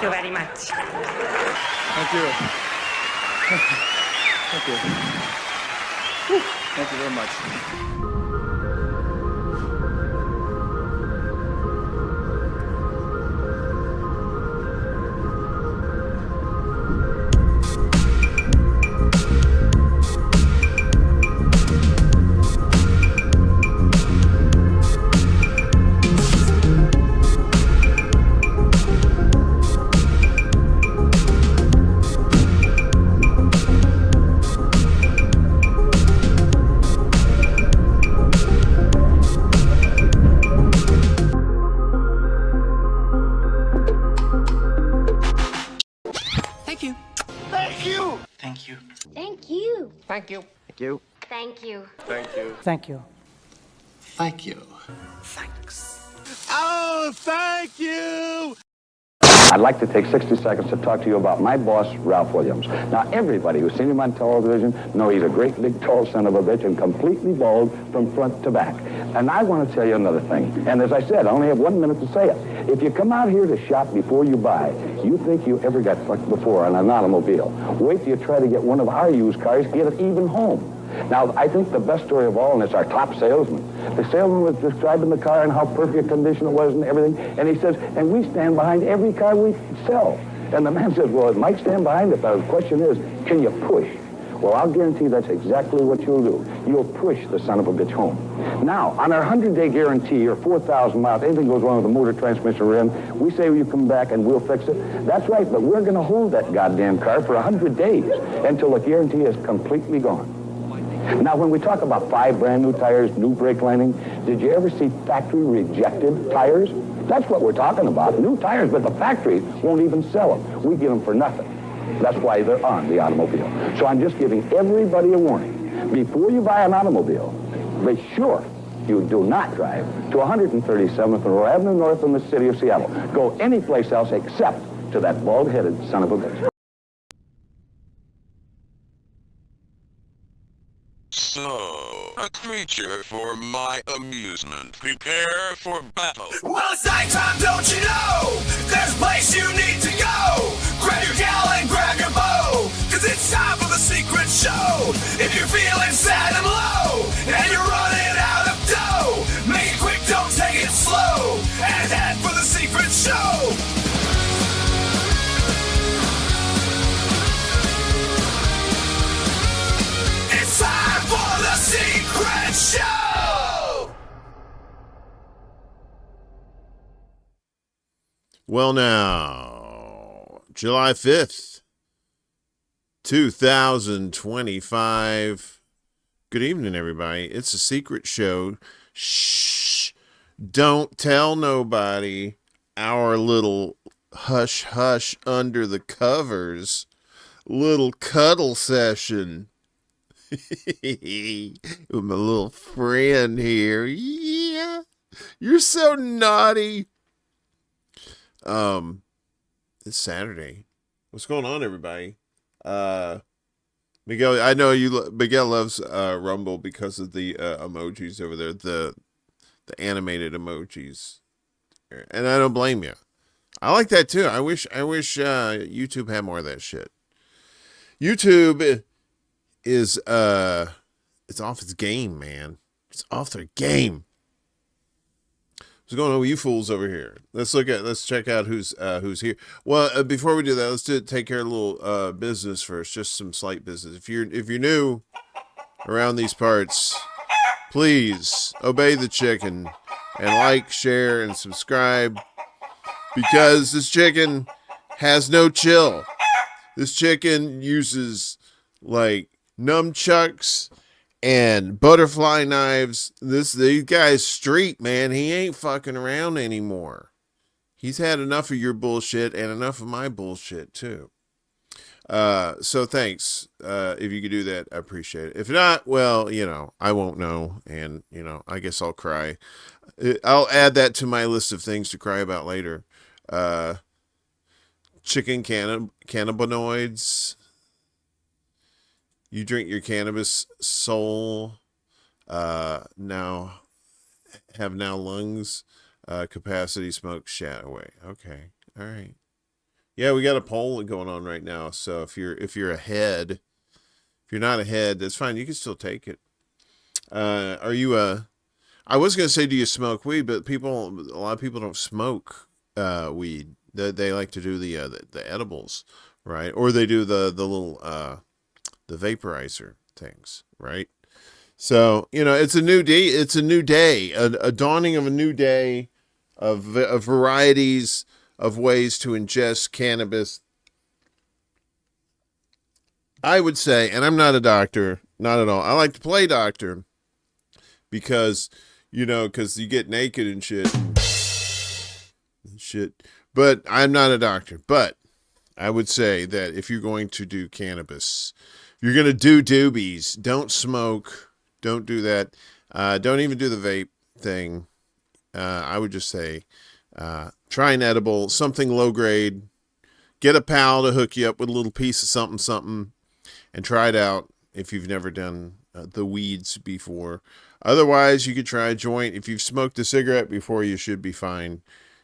Thank you very much. Thank you. Thank you. Thank you very much. Thank you. Thank you. Thank you. Thank you. Thank you. Thank you. Thanks. Oh, thank you! I'd like to take 60 seconds to talk to you about my boss, Ralph Williams. Now, everybody who's seen him on television know he's a great big tall son of a bitch and completely bald from front to back. And I want to tell you another thing. And as I said, I only have 1 minute to say it. If you come out here to shop before you buy, you think you ever got fucked before on an automobile. Wait till you try to get one of our used cars, get it even home. Now, I think the best story of all, and it's our top salesman. The salesman was describing the car and how perfect condition it was and everything. And he says, and we stand behind every car we sell. And the man says, well, it might stand behind it, but the question is, can you push? Well, I'll guarantee that's exactly what you'll do. You'll push the son of a bitch home. Now, on our 100-day guarantee, or 4,000 miles, anything goes wrong with the motor, transmission, or rim, we say you come back and we'll fix it. That's right, but we're going to hold that goddamn car for 100 days until the guarantee is completely gone. Now, when we talk about 5 brand new tires, new brake lining, did you ever see factory rejected tires? That's what we're talking about, new tires, but the factory won't even sell them. We get them for nothing. That's why they're on the automobile. So I'm just giving everybody a warning. Before you buy an automobile, be sure you do not drive to 137th Monroe Avenue North in the city of Seattle. Go anyplace else except to that bald-headed son of a bitch. So, a creature for my amusement. Prepare for battle. Well, it's nighttime, don't you know? There's a place you need to go. Grab your gal and grab your bow, cause it's time for the secret show. If you're feeling sad and low, and you're running out of dough, make it quick, don't take it slow, and head for the secret show. It's time for the secret show! Well, now, July 5th, 2025. Good evening, everybody. It's a secret show. Shh. Don't tell nobody. Our little hush hush under the covers. Little cuddle session. With my little friend here. Yeah. You're so naughty. It's Saturday. What's going on, everybody? Miguel, I know Miguel loves Rumble because of the emojis over there, the animated emojis, and I don't blame you. I like that too. I wish YouTube had more of that shit. YouTube is it's off its game, man. It's off their game. What's going on with you fools over here? Let's check out who's here. Well, before we do that, let's take care of a little business first. Just some slight business. If you're new around these parts, please obey the chicken and like, share, and subscribe, because this chicken has no chill. This chicken uses like nunchucks and butterfly knives. These guy's street, man. He ain't fucking around anymore. He's had enough of your bullshit and enough of my bullshit too. So thanks. If you could do that, I appreciate it. If not, well, I won't know. And, I guess I'll cry. I'll add that to my list of things to cry about later. Chicken cannabinoids. You drink your cannabis soul, now lungs, capacity, smoke, shat away. Okay. All right. Yeah, we got a poll going on right now. So if you're ahead, if you're not ahead, that's fine. You can still take it. Are you I was gonna say, do you smoke weed? But a lot of people don't smoke weed. They like to do the edibles, right? Or they do the little the vaporizer things, right? So it's a new day. It's a new day, a dawning of a new day, of varieties of ways to ingest cannabis. I would say, and I'm not a doctor, not at all. I like to play doctor because because you get naked and shit. But I'm not a doctor. But I would say that if you're going to do cannabis, you're going to do doobies. Don't smoke. Don't do that. Don't even do the vape thing. I would just say try an edible, something low grade. Get a pal to hook you up with a little piece of something, and try it out if you've never done the weeds before. Otherwise, you could try a joint. If you've smoked a cigarette before, you should be fine.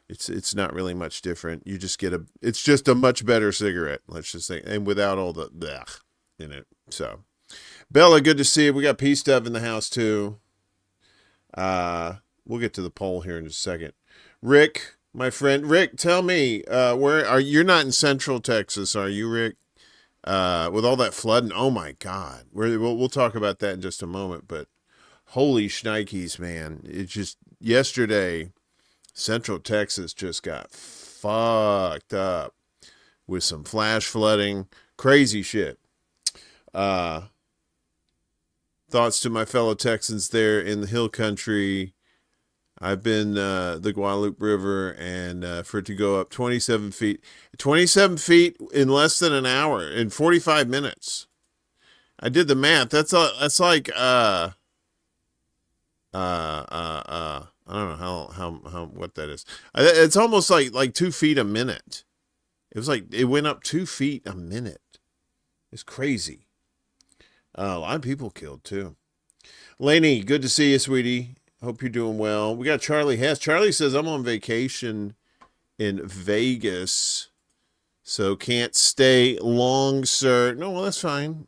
It's not really much different. You just it's just a much better cigarette, let's just say, and without all the blech in it. So, Bella, good to see you. We got P Stuff in the house too. We'll get to the poll here in just a second. Rick, my friend, Rick, tell me, you're not in Central Texas, are you, Rick? With all that flooding, oh my God, we'll talk about that in just a moment. But holy shnikes, man! It just yesterday, Central Texas just got fucked up with some flash flooding, crazy shit. Thoughts to my fellow Texans there in the hill country. I've been the Guadalupe River, and for it to go up 27 feet in less than an hour, in 45 minutes. I did the math. That's like I don't know how what that is. It's almost like 2 feet a minute. It was like it went up 2 feet a minute. It's crazy. A lot of people killed too. Lainey, good to see you, sweetie. Hope you're doing well. We got Charlie Hess. Charlie says, I'm on vacation in Vegas, so can't stay long, sir. No, well, that's fine.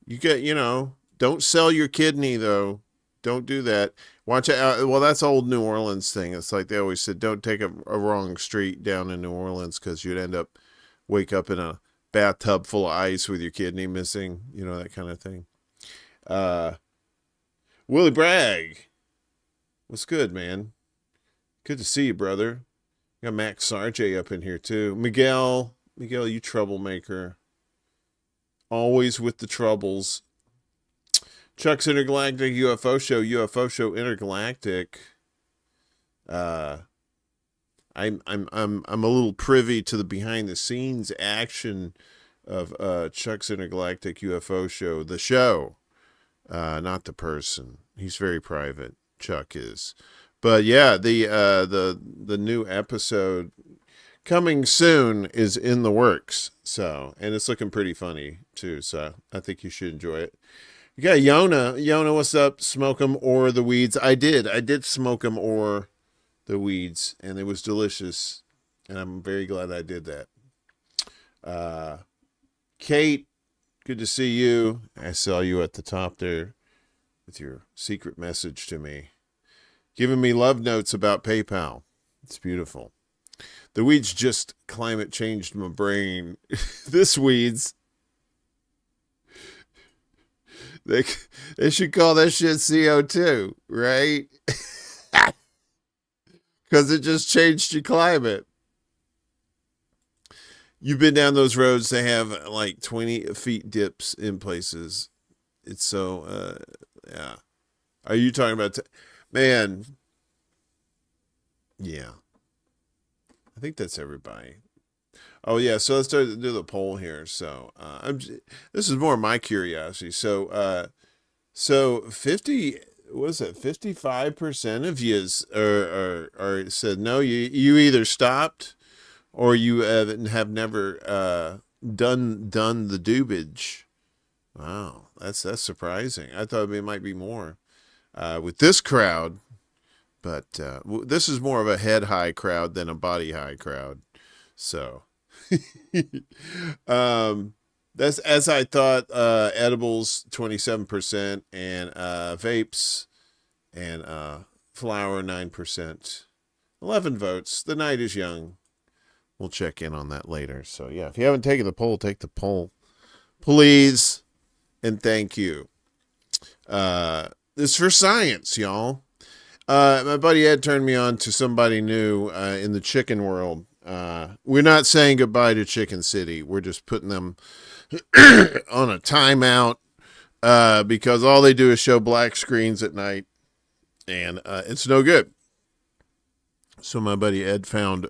You get, don't sell your kidney, though. Don't do that. Watch out. Well, that's old New Orleans thing. It's like they always said, don't take a wrong street down in New Orleans because you'd wake up in a bathtub full of ice with your kidney missing, that kind of thing. Willie Bragg, what's good, man? Good to see you, brother. Got Max Sarge up in here too. Miguel, you troublemaker. Always with the troubles. Chuck's Intergalactic UFO Show Intergalactic. I'm a little privy to the behind the scenes action of Chuck's Intergalactic UFO Show, the show. Not the person. He's very private. Chuck is. But yeah, the new episode coming soon is in the works. So, and it's looking pretty funny too. So I think you should enjoy it. You got Yona. Yona, what's up? Smoke 'em or the weeds. I did smoke 'em or the weeds, and it was delicious. And I'm very glad I did that. Kate, good to see you. I saw you at the top there with your secret message to me, giving me love notes about PayPal. It's beautiful. The weeds just climate changed my brain. This weeds. They should call that shit CO2, right? Because it just changed your climate. You've been down those roads. They have like 20 feet dips in places. It's so, yeah. Are you talking about, man? Yeah. I think that's everybody. Oh yeah. So let's start to do the poll here. So, this is more my curiosity. So 50, what is it? 55% of you are said, no, you either stopped or you have never done the doobage. Wow, that's surprising. I thought it might be more with this crowd, but this is more of a head high crowd than a body high crowd. So That's as I thought. Edibles 27% and vapes and flour 9%. 11 votes. The night is young. We'll check in on that later. So yeah, if you haven't taken the poll, take the poll, please, and thank you. This is for science, y'all. My buddy Ed turned me on to somebody new in the chicken world. We're not saying goodbye to Chicken City. We're just putting them on a timeout because all they do is show black screens at night, and it's no good. So my buddy Ed found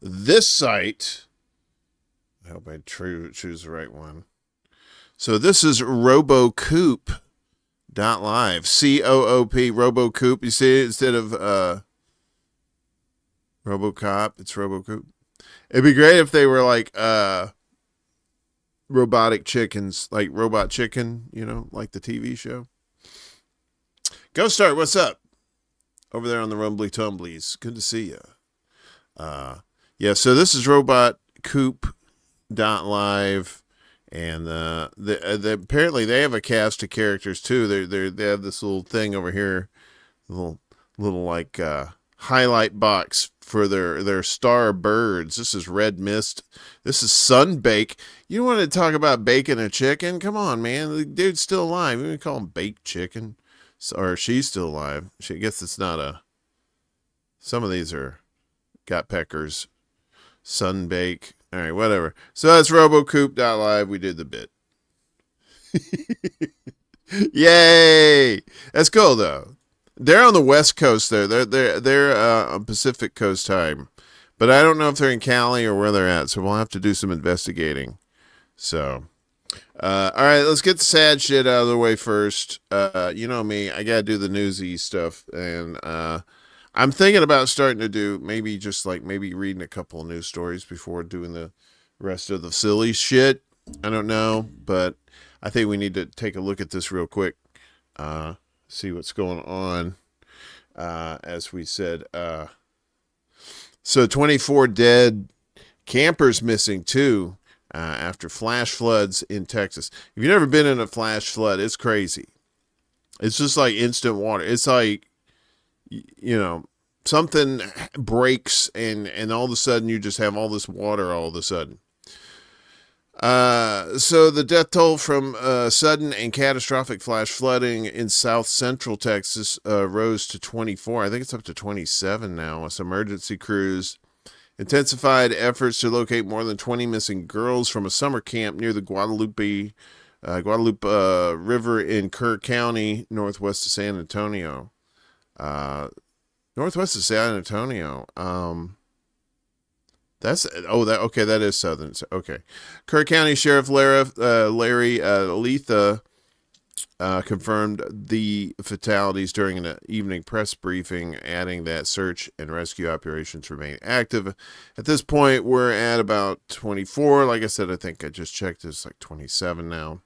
this site. I hope I choose the right one. So this is RoboCoop.live. COOP, RoboCoop. You see it instead of RoboCop, it's RoboCoop. It'd be great if they were like robotic chickens, like Robot Chicken, like the TV show. Go Start, what's up? Over there on the Rumbly Tumblies. Good to see you. Yeah, so this is RoboCoop.live, and apparently they have a cast of characters too. They have this little thing over here, little like highlight box for their star birds. This is Red Mist. This is Sunbake. You want to talk about baking a chicken? Come on, man. The dude's still alive. We call him baked chicken. Or she's still alive. I guess it's not a... Some of these are got peckers. Sunbake. All right, whatever. So that's RoboCoop.live. We did the bit. Yay! That's cool, though. They're on the West Coast there. They're on Pacific Coast time. But I don't know if they're in Cali or where they're at, so we'll have to do some investigating. So... all right, let's get the sad shit out of the way first. You know me, I gotta do the newsy stuff, and I'm thinking about starting to do maybe reading a couple of news stories before doing the rest of the silly shit. I don't know, but I think we need to take a look at this real quick, see what's going on. As we said, so 24 dead, campers missing too. After flash floods in Texas. If you've never been in a flash flood, it's crazy. It's just like instant water. It's like, something breaks and all of a sudden you just have all this water all of a sudden. So the death toll from sudden and catastrophic flash flooding in south central Texas rose to 24. I think it's up to 27 now. As emergency crews intensified efforts to locate more than 20 missing girls from a summer camp near the Guadalupe River in Kerr County, northwest of San Antonio. Northwest of San Antonio. That is southern. Okay. Kerr County Sheriff Larry Letha confirmed the fatalities during an evening press briefing, adding that search and rescue operations remain active. At this point, we're at about 24. Like I said, I think I just checked. It's like 27 now.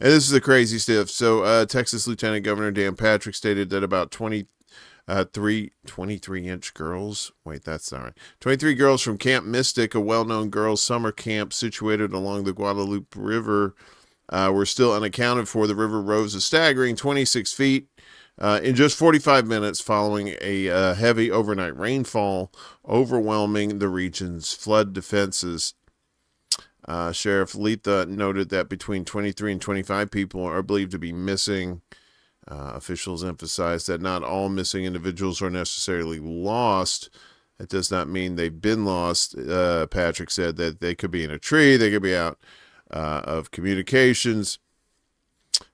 And this is the crazy stuff. So, Texas Lieutenant Governor Dan Patrick stated that about 23-inch girls. Wait, that's not right. 23 girls from Camp Mystic, a well-known girls' summer camp situated along the Guadalupe River, were still unaccounted for. The river rose a staggering 26 feet in just 45 minutes following a heavy overnight rainfall, overwhelming the region's flood defenses. Sheriff Letha noted that between 23 and 25 people are believed to be missing. Officials emphasized that not all missing individuals are necessarily lost. That does not mean they've been lost. Patrick said that they could be in a tree, they could be out of communications.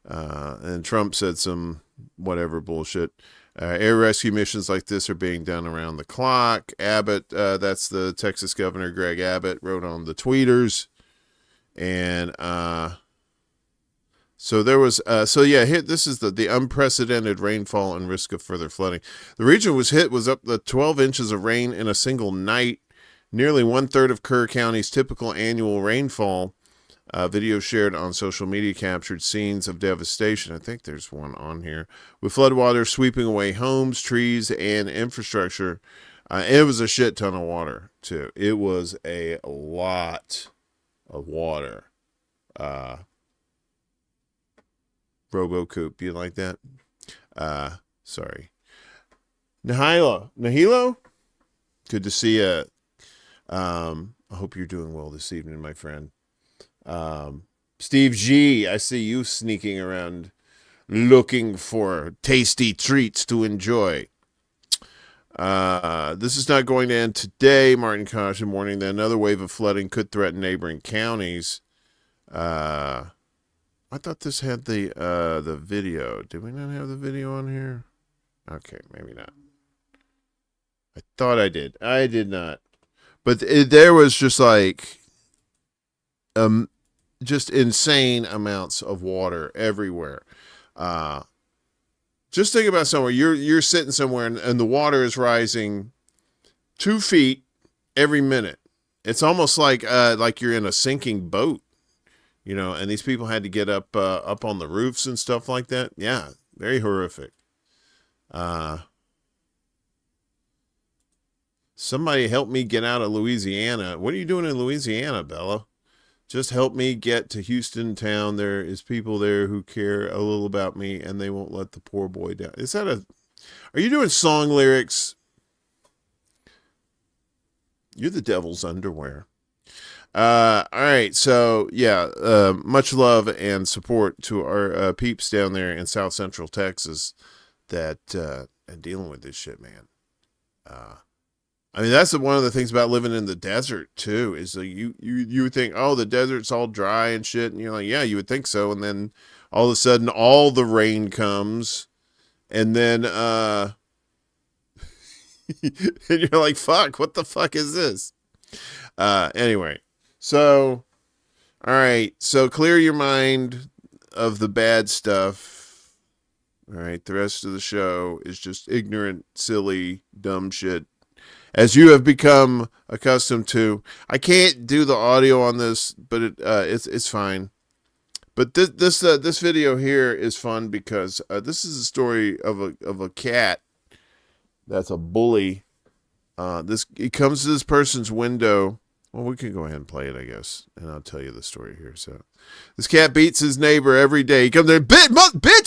And Trump said some whatever bullshit. Air rescue missions like this are being done around the clock. Abbott, that's the Texas governor, Greg Abbott, wrote on the tweeters. And so there was, this is the unprecedented rainfall and risk of further flooding. The region was up to 12 inches of rain in a single night, nearly 1/3 of Kerr County's typical annual rainfall. Video shared on social media captured scenes of devastation. I think there's one on here. With floodwaters sweeping away homes, trees, and infrastructure. It was a shit ton of water too. It was a lot of water. RoboCoop, you like that? Sorry. Nahilo? Good to see you. I hope you're doing well this evening, my friend. Steve G, I see you sneaking around looking for tasty treats to enjoy. This is not going to end today. Martin caution warning that another wave of flooding could threaten neighboring counties. I thought this had the video. Did we not have the video on here? Okay, maybe not. I thought I did. I did not. But there was just like just insane amounts of water everywhere. Just think about somewhere you're sitting somewhere and the water is rising 2 feet every minute. It's almost like you're in a sinking boat, you know. And these people had to get up on the roofs and stuff like that. Yeah, very horrific. Somebody help me get out of Louisiana. What are you doing in Louisiana, Bella? Just help me get to Houston town. There is people there who care a little about me, and they won't let the poor boy down. Are you doing song lyrics? You're the devil's underwear. All right. So yeah, much love and support to our peeps down there in South Central Texas that are dealing with this shit, man. I mean, that's one of the things about living in the desert too, is that you would think, oh, the desert's all dry and shit. And you're like, yeah, you would think so. And then all of a sudden all the rain comes and then, and you're like, fuck, what the fuck is this? Anyway, so, all right. So clear your mind of the bad stuff. All right. The rest of the show is just ignorant, silly, dumb shit, as you have become accustomed to. I can't do the audio on this, but it's fine. But this video here is fun because this is a story of a cat that's a bully. It comes to this person's window. Well, we can go ahead and play it, I guess, and I'll tell you the story here. So, this cat beats his neighbor every day. He comes there, bitch,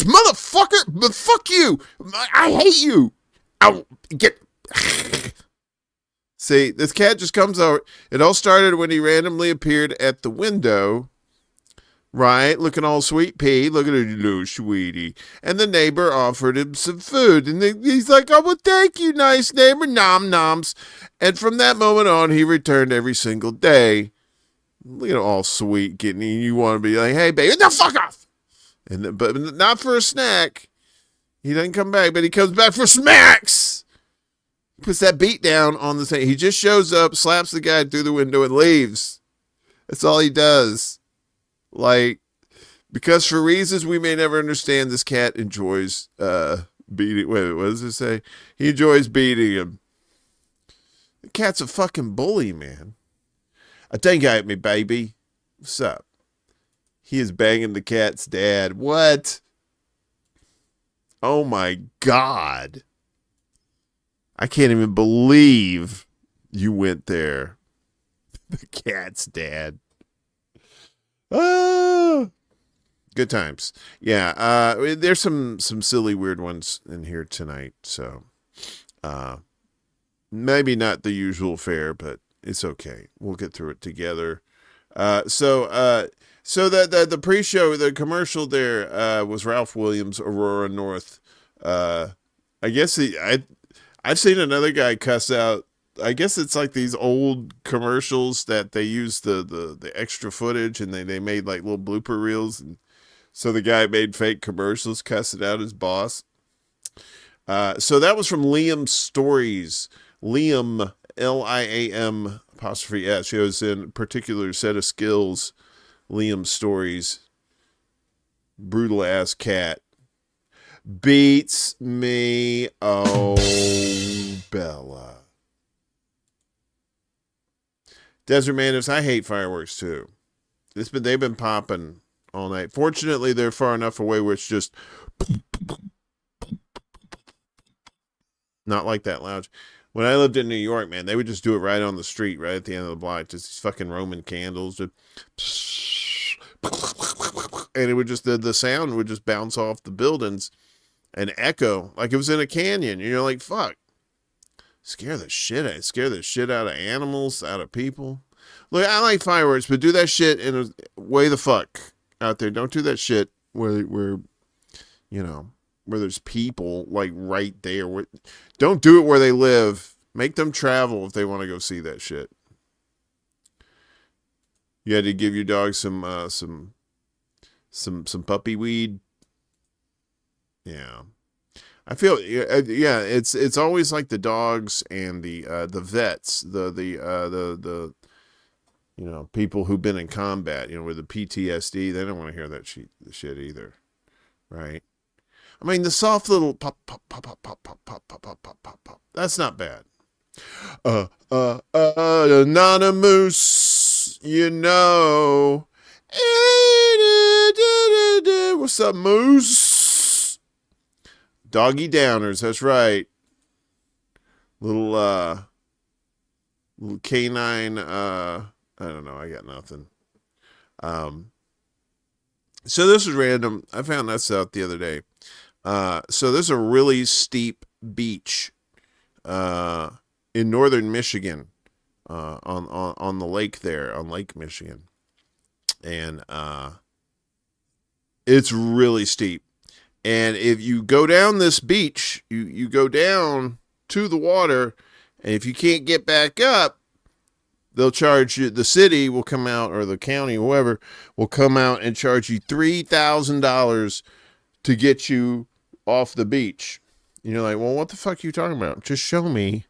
motherfucker, fuck you, I hate you. I'll get. See, this cat just comes over. It all started when he randomly appeared at the window, right? Looking all sweet pea. Look at you, little sweetie. And the neighbor offered him some food. And he's like, oh, well, thank you, nice neighbor. Nom noms. And from that moment on, he returned every single day. Look at all sweet, getting you want to be like, hey, baby, no, fuck off. But not for a snack. He doesn't come back, but he comes back for smacks. Puts that beat down on the thing. He just shows up, slaps the guy through the window, and leaves. That's all he does. Like, because for reasons we may never understand, this cat enjoys beating. Wait, what does it say? He enjoys beating him. The cat's a fucking bully, man. Don't at me, baby. What's up? He is banging the cat's dad. What? Oh my God. I can't even believe you went there. The cat's dad. Good times. Yeah, there's some silly, weird ones in here tonight. So, maybe not the usual fare, but it's okay. We'll get through it together. So the pre-show, the commercial there was Ralph Williams, Aurora North. I guess I've seen another guy cuss out. I guess it's like these old commercials that they use the extra footage and they made like little blooper reels. And so the guy made fake commercials cussing out his boss. So that was from Liam Stories. Liam, Liam apostrophe S, shows in a particular set of skills. Liam Stories. Brutal ass cat. Beats me, oh Bella. Desert Man, I hate fireworks too. They've been popping all night. Fortunately, they're far enough away where it's just not like that loud. when I lived in New York, man, they would just do it right on the street, right at the end of the block. Just these fucking Roman candles. Just, and it would just, the sound would just bounce off the buildings and echo like it was in a canyon. You're like, fuck. Scare the shit out of animals, out of people. Look, I like fireworks, but do that shit in a way the fuck out there. Don't do that shit where you know, where there's people like right there. Don't do it where they live. Make them travel if they want to go see that shit. You had to give your dog some puppy weed. Yeah. I feel it's always like the dogs and the vets, the you know, people who've been in combat, you know, with the PTSD, they don't want to hear that shit either, right? I mean, the soft little pop pop pop pop pop pop pop pop pop pop pop pop. That's not bad. Anonymous, you know. What's up, Moose? Doggy downers, that's right. Little canine, I don't know, I got nothing. So this is random. I found this out the other day. So there's a really steep beach in northern Michigan, on the lake there, on Lake Michigan. And it's really steep. And if you go down this beach, you go down to the water, and if you can't get back up, they'll charge you, the city will come out, or the county, whoever, will come out and charge you $3,000 to get you off the beach. And you're like, well, what the fuck are you talking about? Just show me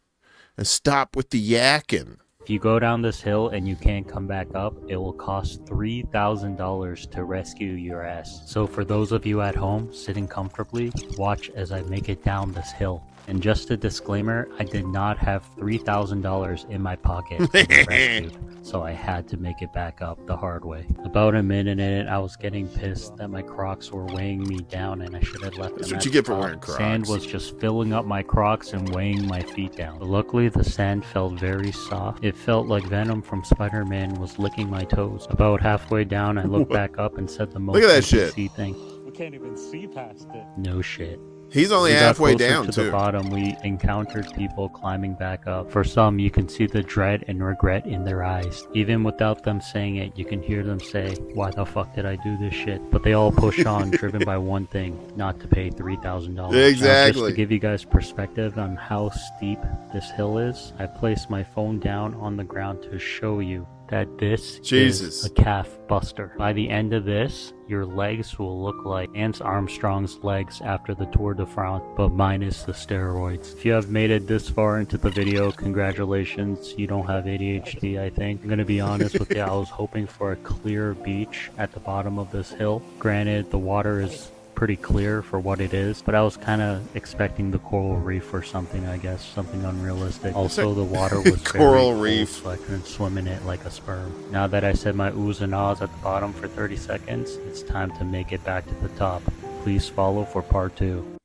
and stop with the yakking. If you go down this hill and you can't come back up, it will cost $3,000 to rescue your ass. So for those of you at home sitting comfortably, watch as I make it down this hill. And just a disclaimer, I did not have $3,000 in my pocket to be rescued, so I had to make it back up the hard way. About a minute in, I was getting pissed that my Crocs were weighing me down and I should have left them. That's what you get for wearing Crocs. Sand was just filling up my Crocs and weighing my feet down. But luckily, the sand felt very soft. It felt like Venom from Spider-Man was licking my toes. About halfway down, I looked back up and said the most NPC thing. We can't even see past it. No shit. He's only halfway down, to the bottom, we encountered people climbing back up. For some, you can see the dread and regret in their eyes. Even without them saying it, you can hear them say, why the fuck did I do this shit? But they all push on, driven by one thing, not to pay $3,000. Exactly. Now, just to give you guys perspective on how steep this hill is, I placed my phone down on the ground to show you that this is a calf buster. By the end of this, your legs will look like Lance Armstrong's legs after the Tour de France, but minus the steroids. If you have made it this far into the video, congratulations. You don't have ADHD, I think. I'm gonna be honest with you, I was hoping for a clear beach at the bottom of this hill. Granted, the water is pretty clear for what it is, but I was kind of expecting the coral reef or something, I guess, something unrealistic. Also, the water was coral very reef, cold, so I couldn't swim in it like a sperm. Now that I said my oohs and ahs at the bottom for 30 seconds, it's time to make it back to the top. Please follow for part 2.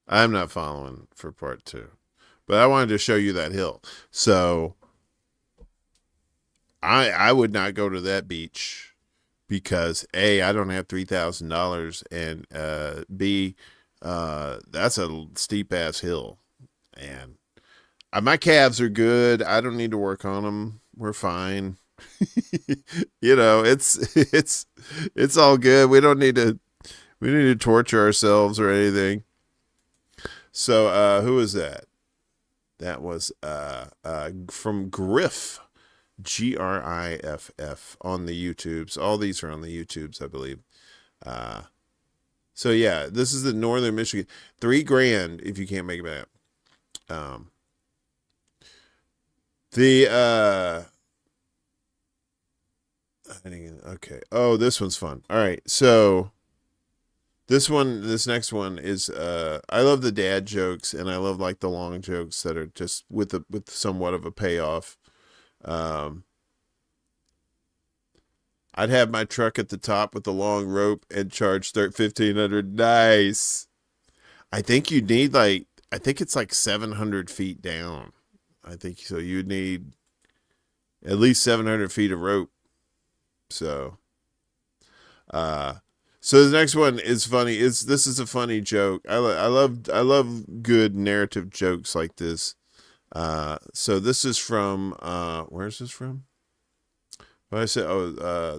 I'm not following for part 2, but I wanted to show you that hill. So I would not go to that beach. Because A, I don't have $3,000, and B, that's a steep ass hill, and my calves are good. I don't need to work on them. We're fine. You know, it's all good. We don't need to torture ourselves or anything. So who was that? That was from Griff. GRIFF on the YouTubes. All these are on the YouTubes, I believe. So yeah, this is the northern Michigan. $3,000 if you can't make it back. Okay. Oh, this one's fun. All right. So this next one is, I love the dad jokes, and I love like the long jokes that are just with somewhat of a payoff. I'd have my truck at the top with the long rope and charge $1,500. Nice. I think you need I think it's like 700 feet down I think so. You'd need at least 700 feet of rope. So, so the next one is funny. This is a funny joke. I love good narrative jokes like this. So this is from where's this from? What I said?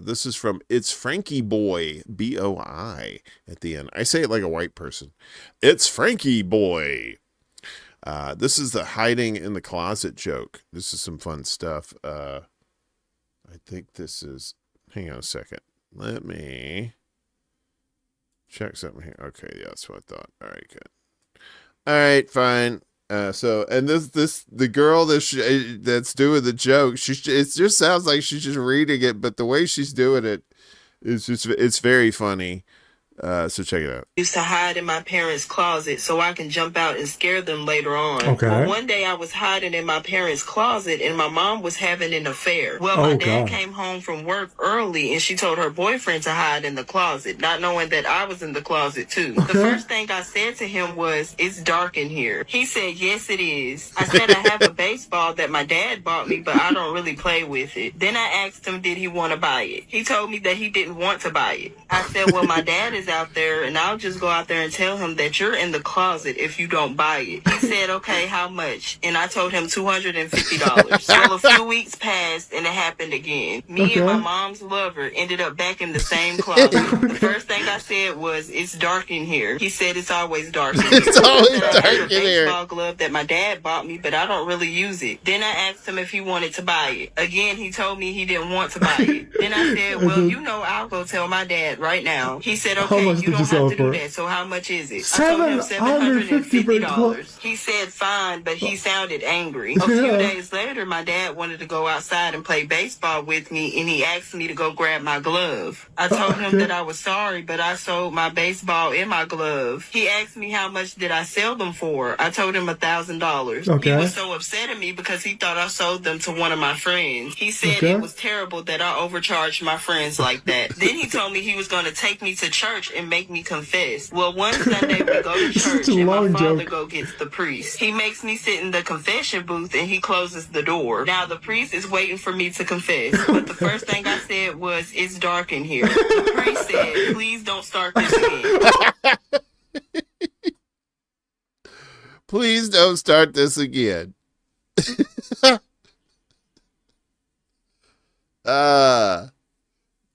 This is from It's Frankie Boy, BOI at the end. I say it like a white person. It's Frankie Boy. This is the hiding in the closet joke. This is some fun stuff. I think this is. Hang on a second. Let me check something here. Okay, yeah, that's what I thought. All right, good. All right, fine. So the girl that's doing the joke, it just sounds like she's just reading it, but the way she's doing it is it's very funny. So check it out. Used to hide in my parents' closet so I can jump out and scare them later on. Okay. Well, one day I was hiding in my parents' closet and my mom was having an affair. Well, my dad came home from work early and she told her boyfriend to hide in the closet, not knowing that I was in the closet too. Okay. The first thing I said to him was, "It's dark in here." He said, "Yes, it is." I said, "I have a baseball that my dad bought me, but I don't really play with it." Then I asked him, did he want to buy it? He told me that he didn't want to buy it. I said, well, my dad is out there and I'll just go out there and tell him that you're in the closet if you don't buy it. He said, okay, how much? And I told him $250. Well, a few weeks passed and it happened again. Me and my mom's lover ended up back in the same closet. The first thing I said was, "It's dark in here." He said, "It's always dark in here." It's always dark I have a in here. baseball glove that my dad bought me, but I don't really use it. Then I asked him if he wanted to buy it. Again, he told me he didn't want to buy it. Then I said, well, I'll go tell my dad right now. He said, okay, you don't have to do that. So how much is it? I told him $750. He said fine, but he sounded angry. A few days later, my dad wanted to go outside and play baseball with me, and he asked me to go grab my glove. I told him that I was sorry, but I sold my baseball and my glove. He asked me how much did I sell them for. I told him $1,000. He was so upset at me because he thought I sold them to one of my friends. He said it was terrible that I overcharged my friends like that. Then he told me he was going to take me to church and make me confess. Well, one Sunday we go to church and my father go gets the priest. He makes me sit in the confession booth and he closes the door. Now the priest is waiting for me to confess, but the first thing I said was, "It's dark in here." The priest said, "Please don't start this again." Please don't start this again.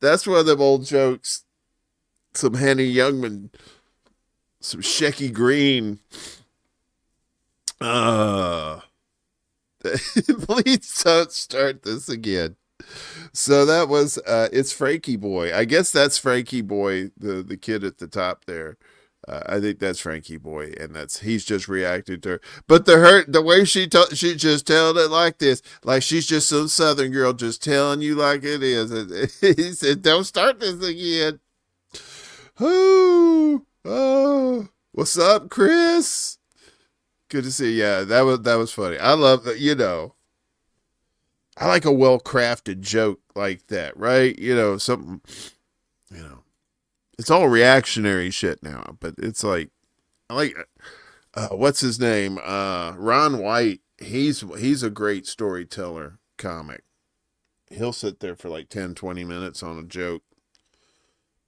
That's one of them old jokes. Some Henny Youngman, some Shecky Green. Please don't start this again. So that was It's Frankie Boy. I guess that's Frankie Boy, the kid at the top there. I think that's Frankie Boy, and he's just reacting to her. But the way she just telling it like this, like she's just some Southern girl just telling you like it is. And he said, "Don't start this again." Oh, what's up, Chris? Good to see you. Yeah, that was funny. I love that. I like a well-crafted joke like that, right? Something. It's all reactionary shit now, but it's like, I like, what's his name? Ron White. He's a great storyteller comic. He'll sit there for like 10, 20 minutes on a joke,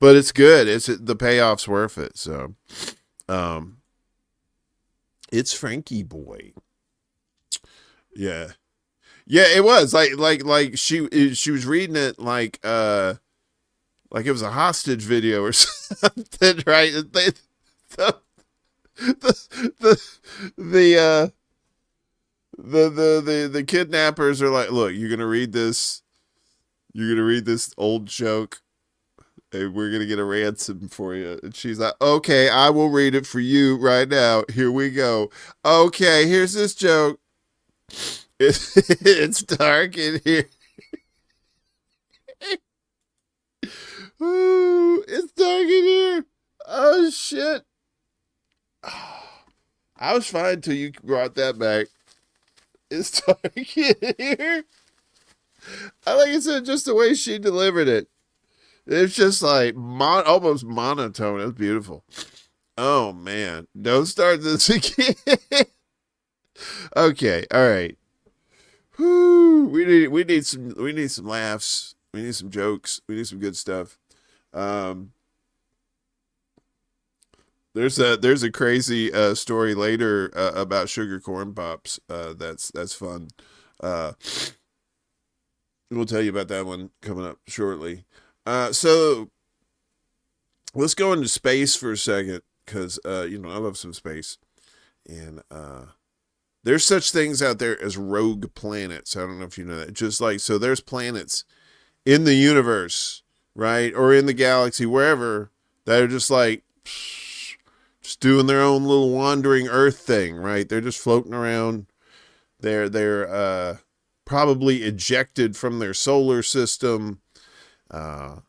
but it's good. The payoff's worth it. So, It's Frankie Boy. Yeah. Yeah, it was like she was reading it like it was a hostage video or something, right? The kidnappers are like, "Look, you're gonna read this old joke, and we're gonna get a ransom for you." And she's like, "Okay, I will read it for you right now. Here we go. Okay, here's this joke. It's dark in here." Ooh, it's dark in here. Oh shit. I was fine until you brought that back. It's dark in here. Like I said, just the way she delivered it. It's just like almost monotone. It's beautiful. Oh man. Don't start this again. Okay, all right. Whew, we need some laughs. We need some jokes. We need some good stuff. There's a crazy story later about sugar corn pops. That's fun. We'll tell you about that one coming up shortly. So let's go into space for a second, because I love some space, and there's such things out there as rogue planets. I don't know if you know that. Just like, so there's planets in the universe, right, or in the galaxy, wherever, that are just like just doing their own little wandering Earth thing, right? They're just floating around. They're probably ejected from their solar system, or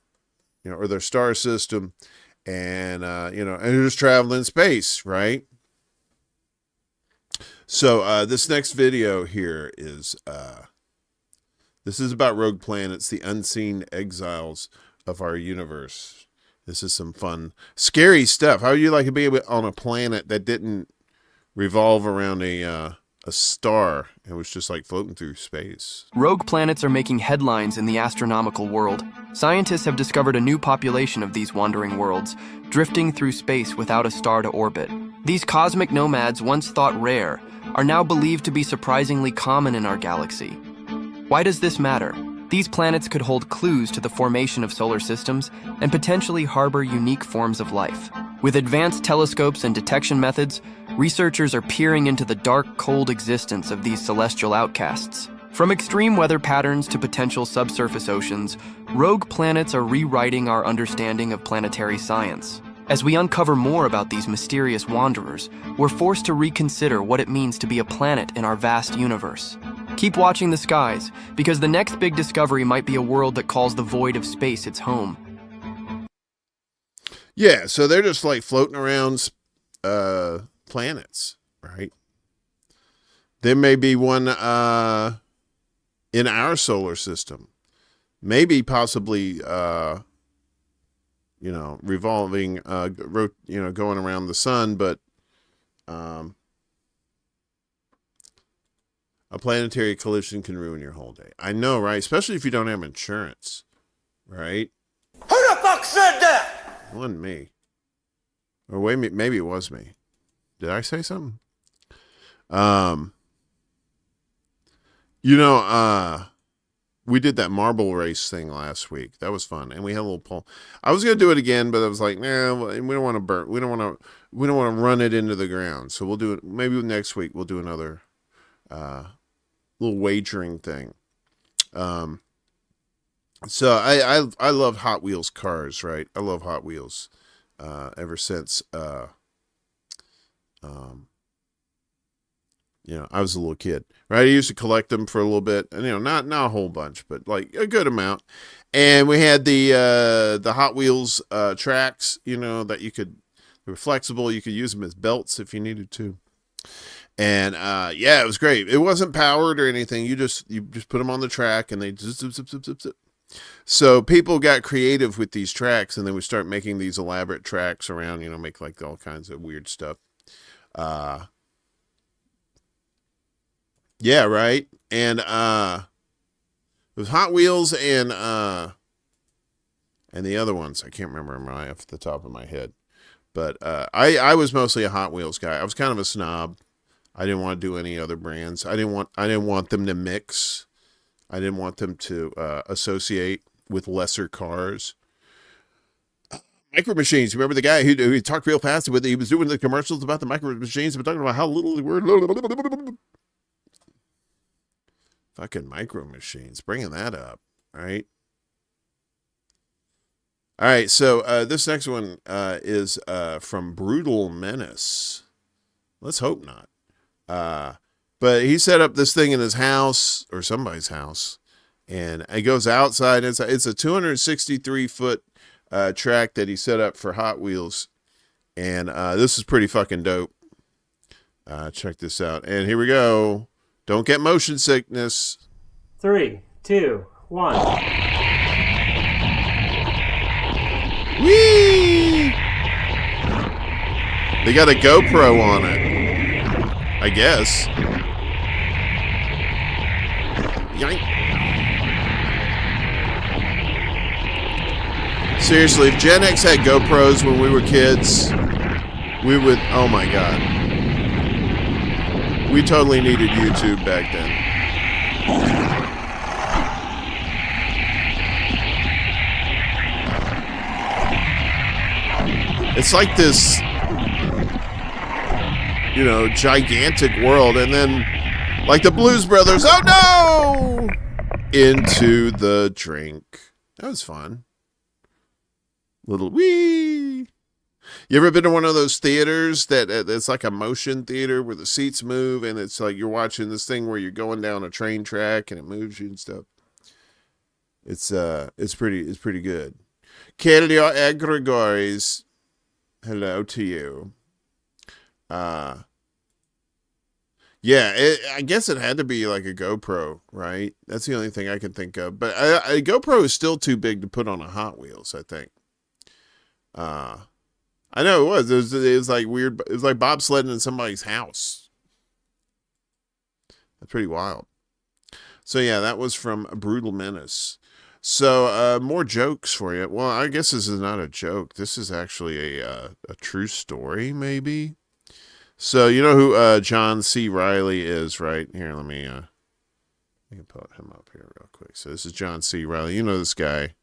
their star system, and and they're just traveling in space, right? So this next video here is this is about rogue planets, the unseen exiles of our universe. This is some fun, scary stuff. How would you like to be on a planet that didn't revolve around a star and was just like floating through space? Rogue planets are making headlines in the astronomical world. Scientists have discovered a new population of these wandering worlds, drifting through space without a star to orbit. These cosmic nomads, once thought rare, are now believed to be surprisingly common in our galaxy. Why does this matter? These planets could hold clues to the formation of solar systems and potentially harbor unique forms of life. With advanced telescopes and detection methods, researchers are peering into the dark, cold existence of these celestial outcasts. From extreme weather patterns to potential subsurface oceans, rogue planets are rewriting our understanding of planetary science. As we uncover more about these mysterious wanderers, we're forced to reconsider what it means to be a planet in our vast universe. Keep watching the skies, because the next big discovery might be a world that calls the void of space its home. Yeah, so they're just like floating around planets, right? There may be one in our solar system, maybe possibly revolving, going around the sun, but a planetary collision can ruin your whole day. I know, right? Especially if you don't have insurance, right? Who the fuck said that? It wasn't me. Or wait, maybe it was me. Did I say something? We did that marble race thing last week. That was fun, and we had a little poll. I was gonna do it again, but I was like, nah, we don't want to burn. We don't want to run it into the ground. So we'll do it. Maybe next week we'll do another little wagering thing. So I love Hot Wheels cars, right? I love Hot Wheels ever since I was a little kid, right? I used to collect them for a little bit, and not a whole bunch, but like a good amount. And we had the Hot Wheels tracks, that they were flexible. You could use them as belts if you needed to. And it was great. It wasn't powered or anything. You just put them on the track, and they zip, zip, zip, zip, zip. So people got creative with these tracks, and they would start making these elaborate tracks around, make like all kinds of weird stuff. Yeah, right. And with Hot Wheels and the other ones, I can't remember them right off the top of my head. But I was mostly a Hot Wheels guy. I was kind of a snob. I didn't want to do any other brands. I didn't want them to mix. I didn't want them to associate with lesser cars. Micro Machines. Remember the guy who talked real fast with? He was doing the commercials about the Micro Machines, but talking about how little they were. Fucking Micro Machines, bringing that up, right? All right, so this next one is from Brutal Menace. Let's hope not. But he set up this thing in his house, or somebody's house, and it goes outside. It's a 263-foot track that he set up for Hot Wheels, and this is pretty fucking dope. Check this out, and here we go. Don't get motion sickness. 3, 2, 1. Whee! They got a GoPro on it, I guess. Yank. Seriously, if Gen X had GoPros when we were kids, we would, oh my God. We totally needed YouTube back then. It's like this, you know, gigantic world, and then, like the Blues Brothers, oh no! Into the drink. That was fun. Little wee. You ever been to one of those theaters that it's like a motion theater where the seats move and it's like you're watching this thing where you're going down a train track and it moves you and stuff? It's pretty good. Kelly Gregoris, hello to you. Yeah, I guess it had to be like a GoPro, right? That's the only thing I can think of. But a GoPro is still too big to put on a Hot Wheels, I think. I know it was. It was like weird. It was like bobsledding in somebody's house. That's pretty wild. So yeah, that was from Brutal Menace. So more jokes for you. Well, I guess this is not a joke. This is actually a true story, maybe. So you know who John C. Reilly is, right? Here, let me I can put him up here real quick. So this is John C. Reilly. You know this guy.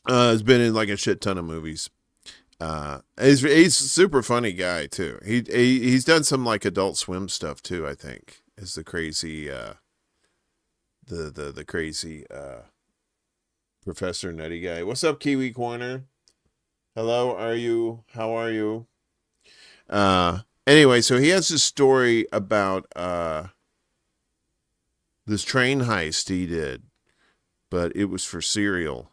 Has been in like a shit ton of movies. He's a super funny guy too. He's done some like Adult Swim stuff too, I think. Is the crazy the crazy Professor Nutty guy. What's up, Kiwi Corner? Hello, how are you? Anyway, so he has this story about this train heist he did, but it was for cereal.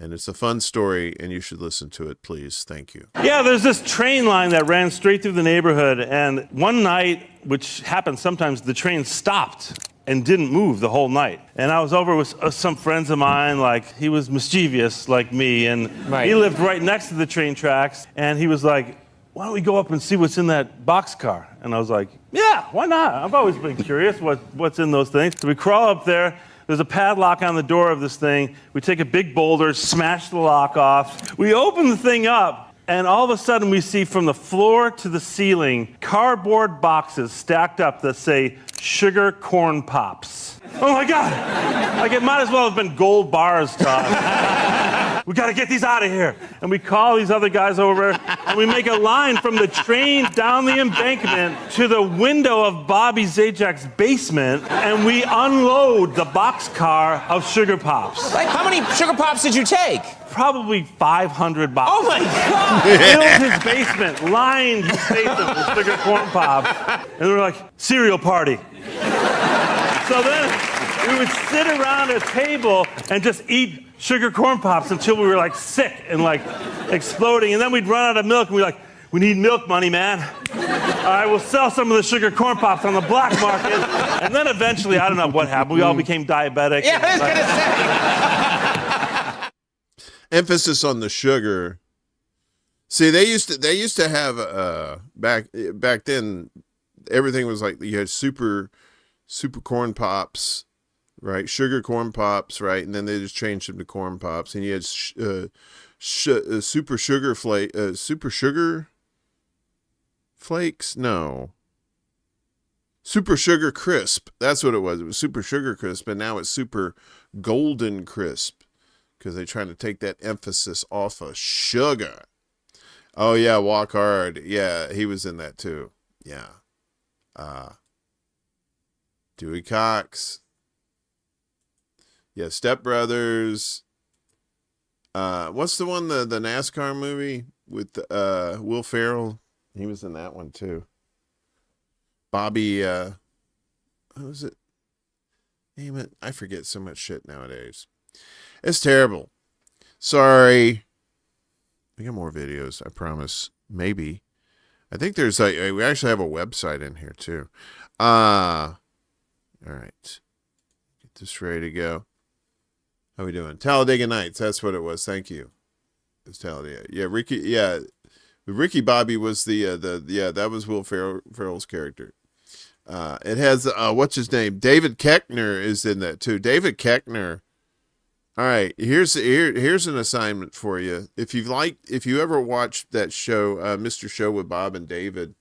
And it's a fun story, and you should listen to it, please. Thank you. Yeah, there's this train line that ran straight through the neighborhood, and one night, which happens sometimes, the train stopped and didn't move the whole night. And I was over with some friends of mine, like, he was mischievous like me, and he lived right next to the train tracks, and he was like, why don't we go up and see what's in that boxcar? And I was like, yeah, why not? I've always been curious what's in those things. So we crawl up there. There's a padlock on the door of this thing. We take a big boulder, smash the lock off. We open the thing up, and all of a sudden we see from the floor to the ceiling cardboard boxes stacked up that say Sugar Corn Pops. Oh my God! Like it might as well have been gold bars to us. We gotta get these out of here. And we call these other guys over, and we make a line from the train down the embankment to the window of Bobby Zajak's basement, and we unload the boxcar of Sugar Pops. Like, how many Sugar Pops did you take? Probably 500 boxes. Oh my God! Filled his basement, lined his basement with Sugar Corn Pops. And we were like, cereal party. So then we would sit around a table and just eat Sugar Corn Pops until we were like sick and like exploding. And then we'd run out of milk and we'd like, we need milk money, man. I will sell some of the Sugar Corn Pops on the black market. And then eventually, I don't know what happened. We all became diabetic. Yeah, I was gonna say. Emphasis on the sugar. See, they used to have back then, everything was like you had super corn pops, right? Sugar corn pops, right? And then they just changed them to corn pops, and you had super sugar flakes. No, super sugar crisp. That's what it was. It was super sugar crisp, and now it's super golden crisp because they're trying to take that emphasis off of sugar. Oh yeah, Walk Hard. Yeah, he was in that too. Yeah. Dewey Cox. Yeah, Step Brothers. What's the one, the NASCAR movie with Will Ferrell? He was in that one too. Bobby, what was it? Damn it, I forget so much shit nowadays. It's terrible. Sorry. We got more videos, I promise. Maybe. I think there's we actually have a website in here too. All right. Get this ready to go. How we doing? Talladega Nights. That's what it was. Thank you. It's Talladega. Yeah, Ricky. Yeah. Ricky Bobby was that was Will Ferrell's character. It has what's his name? David Koechner is in that too. David Koechner. All right, here's an assignment for you. If you ever watched that show, Mr. Show with Bob and David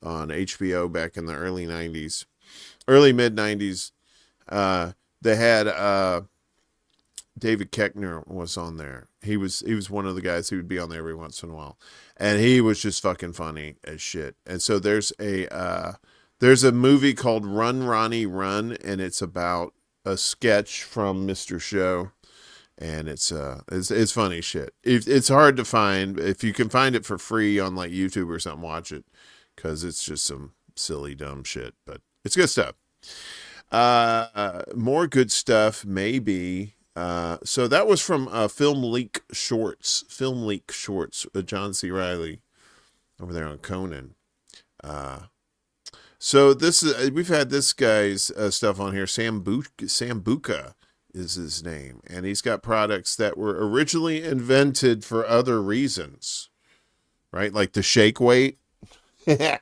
on HBO back in the early mid 90s, they had David Koechner was on there. He was one of the guys who would be on there every once in a while, and he was just fucking funny as shit. And so there's a movie called Run Ronnie Run, and it's about a sketch from Mr. Show, and it's funny shit. It's hard to find. If you can find it for free on like YouTube or something, watch it, because it's just some silly dumb shit, but it's good stuff. More good stuff maybe. So that was from Film Leak Shorts, John C. Reilly over there on Conan. So this is, we've had this guy's stuff on here. Sambuca is his name, and he's got products that were originally invented for other reasons, right? Like the shake weight. No,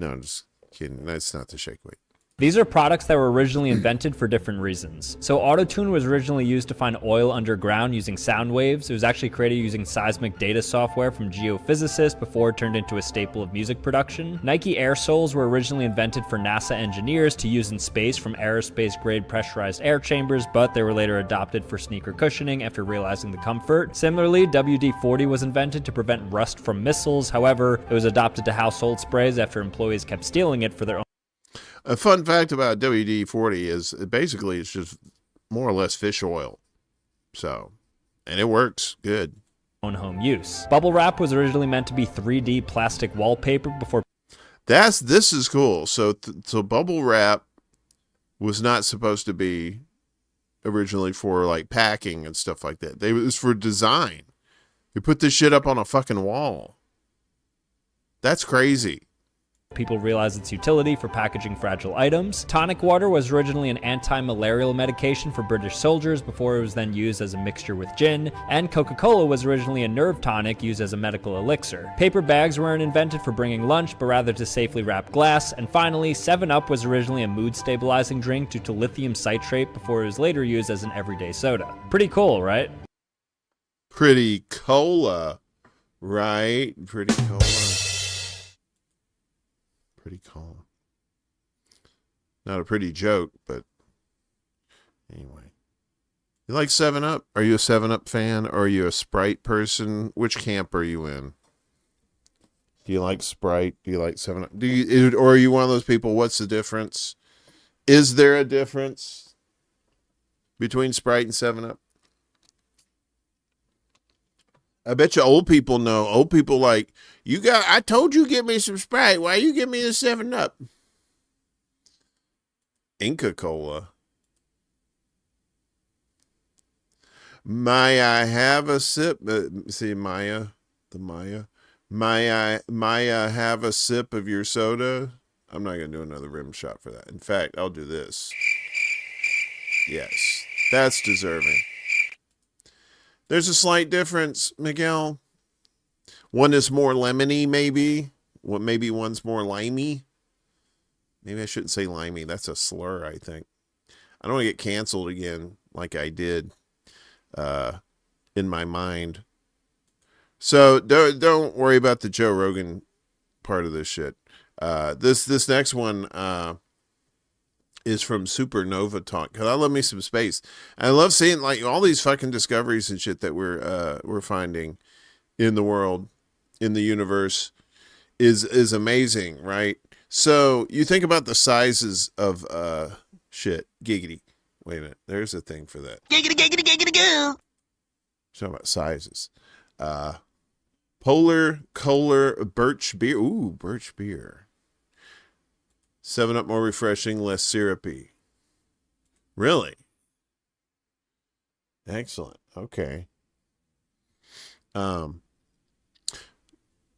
I'm just kidding. That's not the shake weight. These are products that were originally invented for different reasons. So autotune was originally used to find oil underground using sound waves. It was actually created using seismic data software from geophysicists before it turned into a staple of music production. Nike Air soles were originally invented for NASA engineers to use in space from aerospace-grade pressurized air chambers, but they were later adopted for sneaker cushioning after realizing the comfort. Similarly, WD-40 was invented to prevent rust from missiles. However, it was adopted to household sprays after employees kept stealing it for their own. A fun fact about WD-40 is basically it's just more or less fish oil. So, and it works good. Own home use. Bubble wrap was originally meant to be 3D plastic wallpaper before. This is cool. So bubble wrap was not supposed to be originally for like packing and stuff like that. It was for design. You put this shit up on a fucking wall. That's crazy. People realized its utility for packaging fragile items. Tonic water was originally an anti-malarial medication for British soldiers before it was then used as a mixture with gin. And Coca-Cola was originally a nerve tonic used as a medical elixir. Paper bags weren't invented for bringing lunch, but rather to safely wrap glass. And finally, 7-Up was originally a mood-stabilizing drink due to lithium citrate before it was later used as an everyday soda. Pretty cool, right? Pretty cola, right? Pretty cola. Pretty calm. Not a pretty joke, but anyway. You like 7-Up? Are you a 7-Up fan, or are you a Sprite person? Which camp are you in? Do you like Sprite? Do you like 7-Up? Or are you one of those people, what's the difference? Is there a difference between Sprite and 7-Up? I bet you old people know. Old people like, I told you give me some Sprite. Why you give me the 7-Up? Inca Cola. May I have a sip? See, Maya. May I have a sip of your soda? I'm not going to do another rim shot for that. In fact, I'll do this. Yes, that's deserving. There's a slight difference, Miguel. One is more lemony, maybe. Maybe one's more limey. Maybe I shouldn't say limey. That's a slur, I think. I don't want to get canceled again like I did in my mind. So don't worry about the Joe Rogan part of this shit. This next one is from Supernova Talk, because I love me some space. I love seeing like all these fucking discoveries and shit that we're finding in the world, in the universe, is amazing, right? So you think about the sizes of shit. Giggity. Wait a minute. There's a thing for that. Giggity, giggity, giggity, goo. Talking about sizes. Polar Kohler Birch beer. Ooh, birch beer. 7-Up more refreshing, less syrupy. Really? Excellent. Okay.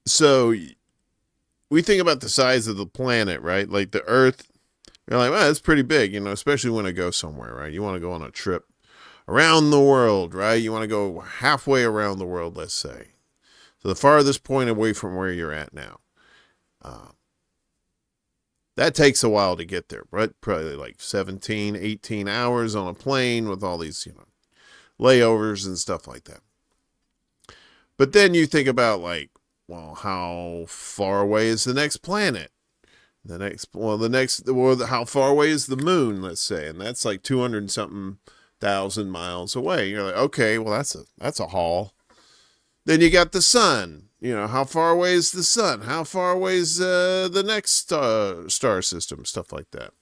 So we think about the size of the planet, right? Like the Earth. You're like, well, that's pretty big, especially when it goes somewhere, right? You want to go on a trip around the world, right? You want to go halfway around the world, let's say. So the farthest point away from where you're at now. That takes a while to get there, right? Probably like 17, 18 hours on a plane with all these, layovers and stuff like that. But then you think about well, how far away is the next planet? How far away is the moon, let's say? And that's like 200 something thousand miles away. You're like, okay, well, that's a haul. Then you got the sun. How far away is the sun? How far away is the next star system? Stuff like that.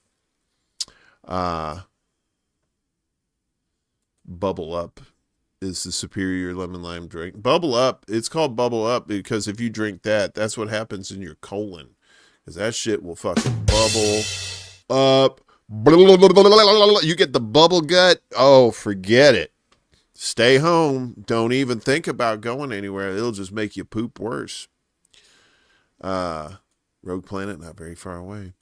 Bubble Up is the superior lemon lime drink. Bubble Up, it's called Bubble Up because if you drink that, that's what happens in your colon. Because that shit will fucking bubble up. You get the bubble gut. Oh, forget it. Stay home. Don't even think about going anywhere. It'll just make you poop worse. Rogue Planet, not very far away.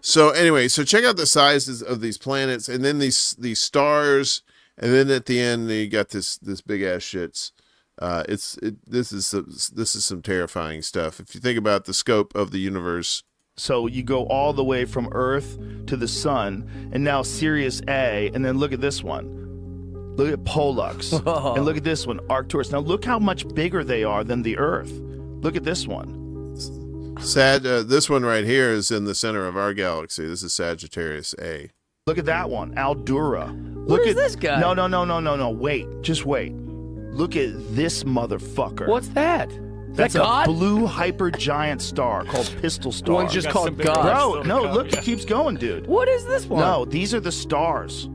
So anyway, check out the sizes of these planets, and then these stars, and then at the end you got this big ass shits. This is some terrifying stuff. If you think about the scope of the universe. So you go all the way from Earth to the sun, and now Sirius A, and then look at this one. Look at Pollux, and look at this one, Arcturus. Now look how much bigger they are than the Earth. Look at this one. This one right here is in the center of our galaxy. This is Sagittarius A. Look at that one, Aldura. Look at this guy. No. Wait, just wait. Look at this motherfucker. What's that? That's God? a blue hypergiant star called Pistol Star. One's just called God. Bro, no, look, it keeps going, dude. What is this one? No, these are the stars.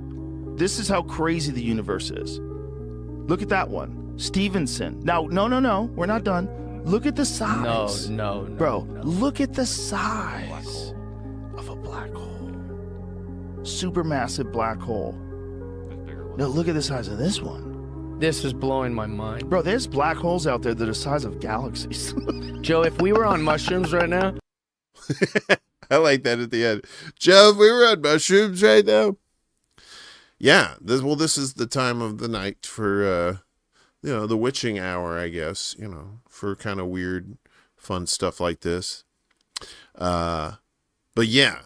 This is how crazy the universe is. Look at that one. Stevenson. Now, no, we're not done. Look at the size. No. Bro, look at the size of a black hole. Supermassive black hole. Now, look at the size of this one. This is blowing my mind. Bro, there's black holes out there that are the size of galaxies. Joe, if we were on mushrooms right now. I like that at the end. Joe, if we were on mushrooms right now. Yeah, this is the time of the night for, the witching hour, I guess, for kind of weird, fun stuff like this. But yeah,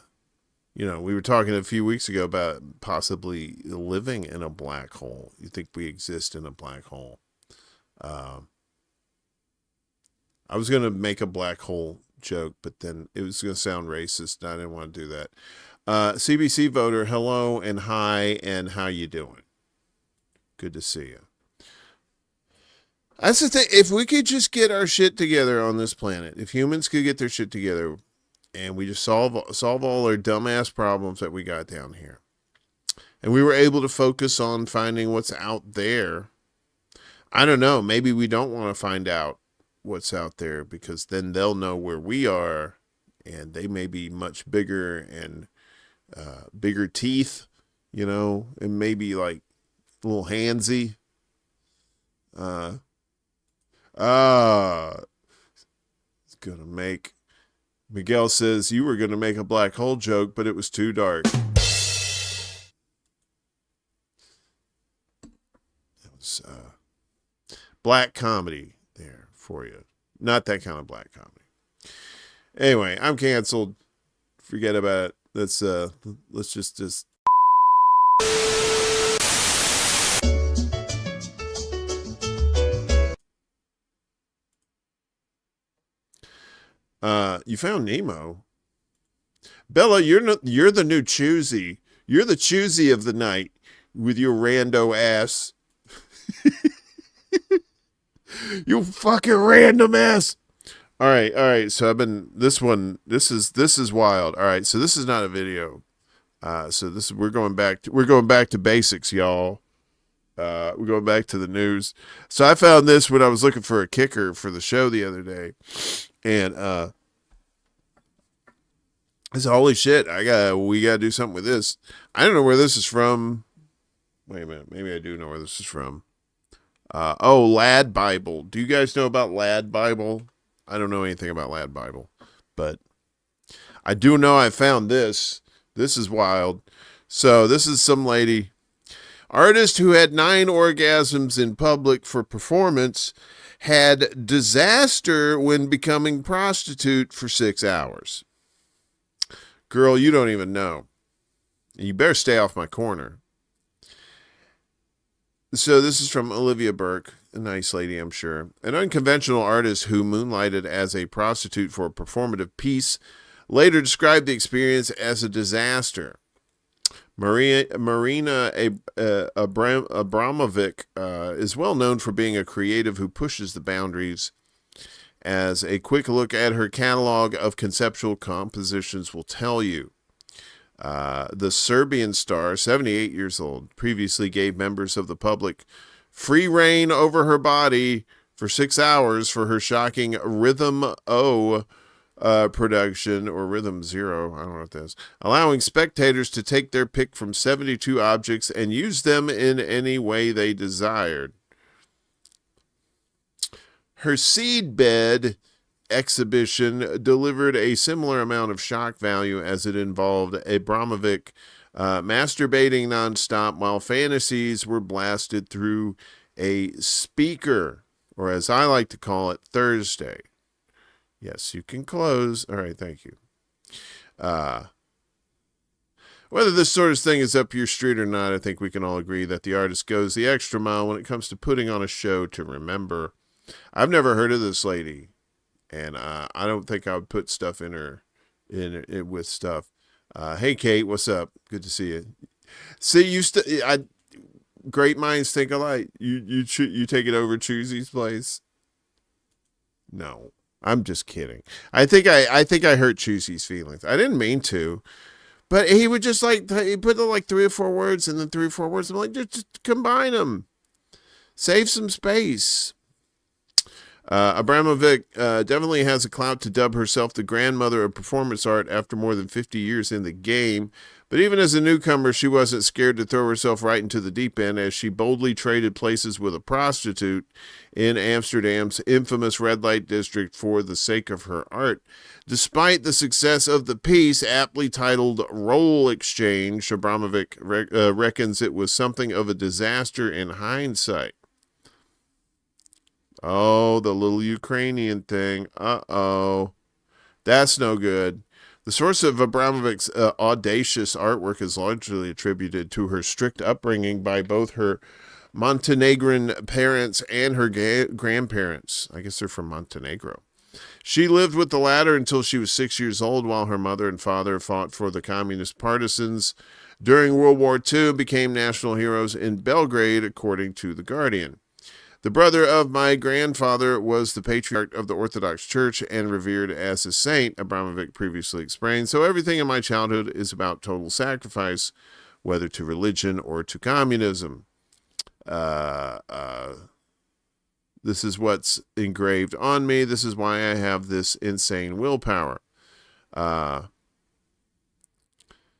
we were talking a few weeks ago about possibly living in a black hole. You think we exist in a black hole? I was going to make a black hole joke, but then it was going to sound racist, and I didn't want to do that. CBC voter, hello and hi, and how you doing? Good to see you. That's the thing. If we could just get our shit together on this planet, if humans could get their shit together, and we just solve all our dumbass problems that we got down here, and we were able to focus on finding what's out there, I don't know. Maybe we don't want to find out what's out there because then they'll know where we are, and they may be much bigger and bigger teeth, and maybe like a little handsy. It's gonna make. Miguel says you were gonna make a black hole joke, but it was too dark. It was black comedy there for you. Not that kind of black comedy. Anyway, I'm canceled. Forget about it. Let's just you found Nemo. Bella, you're the new choosy. You're the choosy of the night with your rando ass. You fucking random ass. All right. So this is wild. All right. So this is not a video. We're going back to basics, y'all. We're going back to the news. So I found this when I was looking for a kicker for the show the other day. And, I said, holy shit, we gotta do something with this. I don't know where this is from. Wait a minute. Maybe I do know where this is from. Lad Bible. Do you guys know about Lad Bible? I don't know anything about Lad Bible, but I do know I found this. This is wild. So this is some lady, artist who had 9 orgasms in public for performance, had disaster when becoming prostitute for 6 hours. Girl, you don't even know. You better stay off my corner. So this is from Olivia Burke, a nice lady, I'm sure. An unconventional artist who moonlighted as a prostitute for a performative piece later described the experience as a disaster. Marina Abramovic is well known for being a creative who pushes the boundaries. As a quick look at her catalog of conceptual compositions will tell you. The Serbian star, 78 years old, previously gave members of the public free reign over her body for 6 hours for her shocking Rhythm O production, or Rhythm Zero, I don't know what that is, allowing spectators to take their pick from 72 objects and use them in any way they desired. Her seedbed exhibition delivered a similar amount of shock value as it involved Abramovic masturbating nonstop while fantasies were blasted through a speaker, or as I like to call it, Thursday. Yes, you can close. All right, thank you. Whether this sort of thing is up your street or not, I think we can all agree that the artist goes the extra mile when it comes to putting on a show to remember. I've never heard of this lady, and I don't think I would put stuff in her with stuff. Hey, Kate, what's up? Good to see you. See, great minds think alike. You take it over Choozy's place? No, I'm just kidding. I think I hurt Choozy's feelings. I didn't mean to, but he would just he put like 3 or 4 words and then 3 or 4 words. I'm like, just combine them, save some space. Abramovic definitely has a clout to dub herself the grandmother of performance art after more than 50 years in the game. But even as a newcomer, she wasn't scared to throw herself right into the deep end as she boldly traded places with a prostitute in Amsterdam's infamous red light district for the sake of her art. Despite the success of the piece, aptly titled Role Exchange, Abramovic reckons it was something of a disaster in hindsight. Oh, the little Ukrainian thing. Uh-oh. That's no good. The source of Abramovic's audacious artwork is largely attributed to her strict upbringing by both her Montenegrin parents and her grandparents. I guess they're from Montenegro. She lived with the latter until she was 6 years old, while her mother and father fought for the communist partisans during World War II and became national heroes in Belgrade, according to The Guardian. The brother of my grandfather was the patriarch of the Orthodox Church and revered as a saint, Abramovic previously explained. So everything in my childhood is about total sacrifice, whether to religion or to communism. This is what's engraved on me. This is why I have this insane willpower.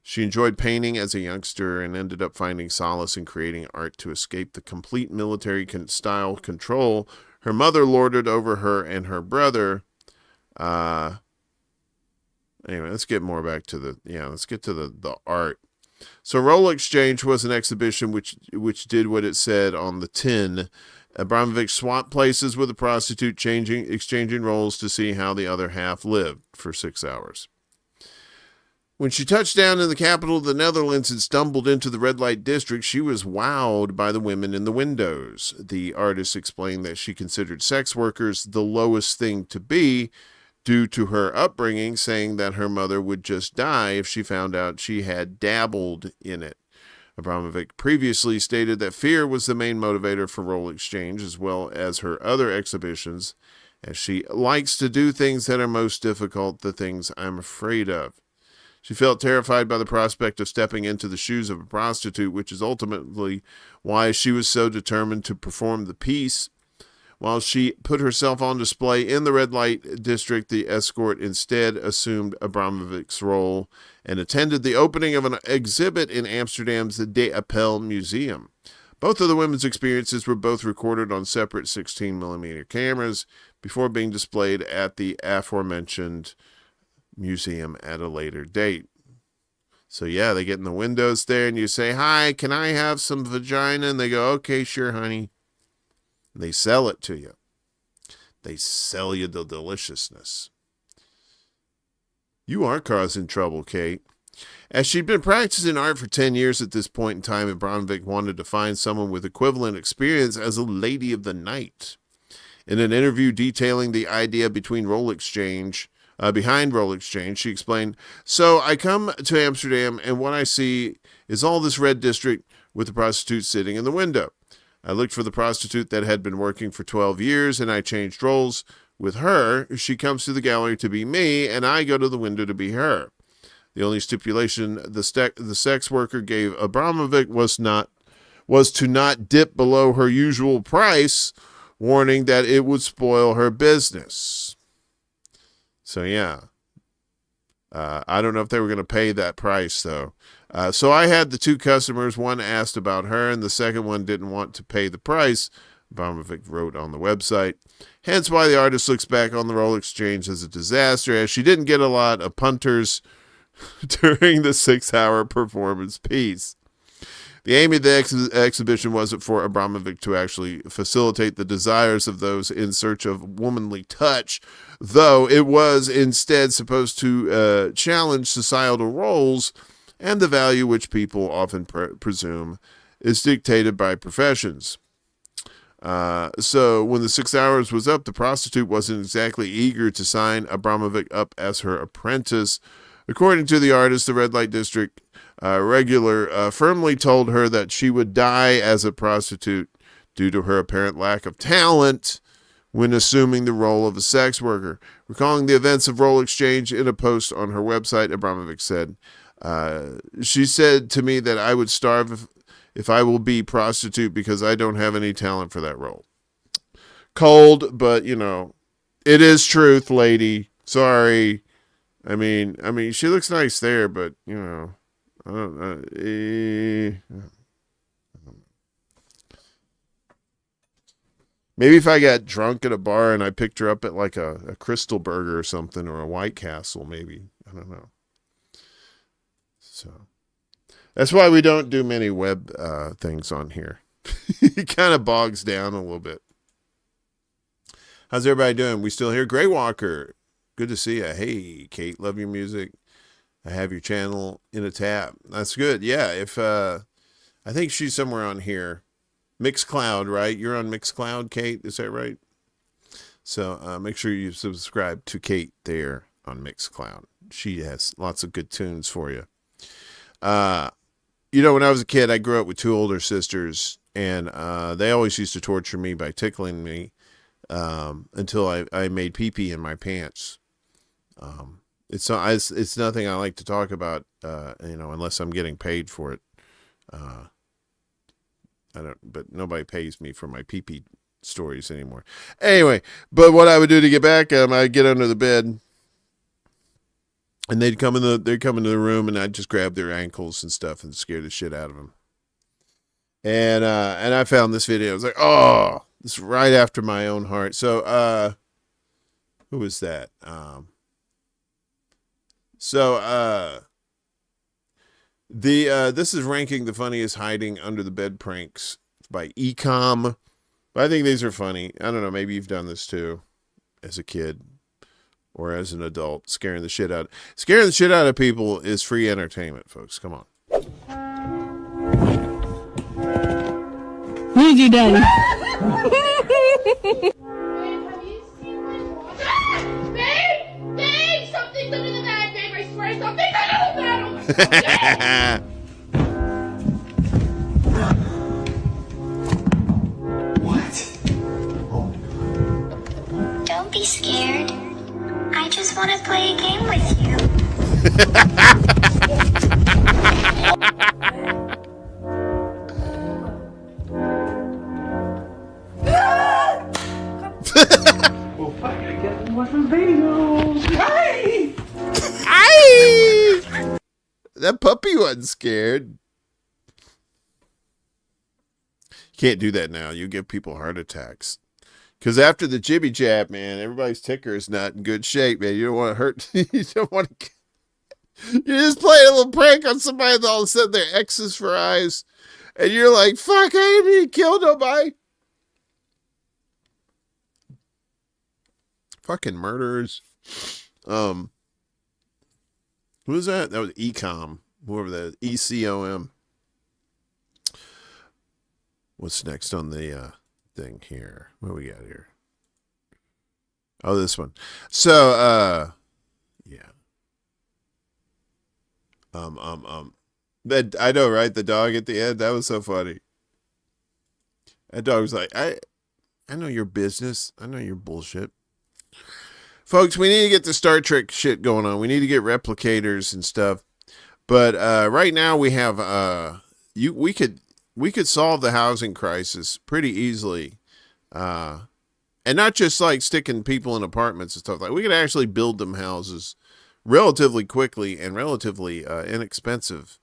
She enjoyed painting as a youngster and ended up finding solace in creating art to escape the complete military style control her mother lorded over her and her brother. Anyway, let's get more back to let's get to the art. So Role Exchange was an exhibition which did what it said on the tin. Abramovic swapped places with a prostitute, exchanging roles to see how the other half lived for 6 hours. When she touched down in the capital of the Netherlands and stumbled into the red light district, she was wowed by the women in the windows. The artist explained that she considered sex workers the lowest thing to be due to her upbringing, saying that her mother would just die if she found out she had dabbled in it. Abramovic previously stated that fear was the main motivator for Role Exchange, as well as her other exhibitions, as she likes to do things that are most difficult, the things I'm afraid of. She felt terrified by the prospect of stepping into the shoes of a prostitute, which is ultimately why she was so determined to perform the piece. While she put herself on display in the red light district, the escort instead assumed Abramovic's role and attended the opening of an exhibit in Amsterdam's De Appel Museum. Both of the women's experiences were both recorded on separate 16mm cameras before being displayed at the aforementioned museum at a later date. So yeah, they get in the windows there and you say, "Hi, can I have some vagina?" And they go, "Okay, sure, honey." And they sell it to you. They sell you the deliciousness. You are causing trouble, Kate. As she'd been practicing art for 10 years at this point in time, Abramovic wanted to find someone with equivalent experience as a lady of the night. In an interview detailing the idea behind Roll Exchange, she explained, "So I come to Amsterdam, and what I see is all this red district with the prostitute sitting in the window. I looked for the prostitute that had been working for 12 years, and I changed roles with her. She comes to the gallery to be me, and I go to the window to be her. The only stipulation the sex worker gave Abramovic was to not dip below her usual price, warning that it would spoil her business." So yeah, I don't know if they were going to pay that price though. So I had the two customers. One asked about her, and the second one didn't want to pay the price, Abramovic wrote on the website. Hence why the artist looks back on the Roll Exchange as a disaster, as she didn't get a lot of punters during the 6-hour performance piece. The aim of the exhibition wasn't for Abramovic to actually facilitate the desires of those in search of womanly touch, though it was instead supposed to challenge societal roles and the value which people often presume is dictated by professions. So when the 6 hours was up, the prostitute wasn't exactly eager to sign Abramovic up as her apprentice. According to the artist, the red light district regular firmly told her that she would die as a prostitute due to her apparent lack of talent when assuming the role of a sex worker. Recalling the events of Roll Exchange in a post on her website, Abramovic said, "She said to me that I would starve if I will be prostitute because I don't have any talent for that role." Cold, but it is truth, lady. Sorry. I mean, she looks nice there, but I don't know. Maybe if I got drunk at a bar and I picked her up at like a Crystal Burger or something, or a White Castle, maybe. I don't know. So that's why we don't do many web things on here. It kind of bogs down a little bit. How's everybody doing? We still here? Gray Walker, good to see you. Hey, Kate, love your music. I have your channel in a tab. That's good. Yeah, if I think she's somewhere on here. Mixcloud, right? You're on Mixcloud, Kate. Is that right? So make sure you subscribe to Kate there on Mixcloud. She has lots of good tunes for you. When I was a kid, I grew up with two older sisters, and they always used to torture me by tickling me until I made pee-pee in my pants. It's nothing I like to talk about, unless I'm getting paid for it. But nobody pays me for my pee-pee stories anymore. Anyway, but what I would do to get back, I'd get under the bed, and they'd come into the room, and I'd just grab their ankles and stuff and scare the shit out of them. And I found this video. I was like, oh, this is right after my own heart. So, who was that? This is ranking the funniest hiding under the bed pranks by Ecom. But I think these are funny. I don't know. Maybe you've done this too as a kid or as an adult, scaring the shit out of people is free entertainment, folks. Come on. Who's your daddy? Babe! Something's under the bed, babe! I swear something's under the bed! Oh my God. Don't be scared. I just want to play a game with you. That puppy wasn't scared. You can't do that now. You give people heart attacks. Because after the jibby jab, man, everybody's ticker is not in good shape, man. You don't want to hurt. You don't want to. You're just playing a little prank on somebody, and all of a sudden they're X's for eyes, and you're like, "Fuck! I didn't even kill nobody." Fucking murderers. Who was that? That was Ecom. Whoever that is. ECOM. What's next on the thing here? What do we got here? Oh, this one. So, yeah. That I know, right? The dog at the end. That was so funny. That dog was like, I know your business. I know your bullshit. Folks, we need to get the Star Trek shit going on. We need to get replicators and stuff. But right now we have we could solve the housing crisis pretty easily. And not just like sticking people in apartments and stuff like. We could actually build them houses relatively quickly and relatively inexpensive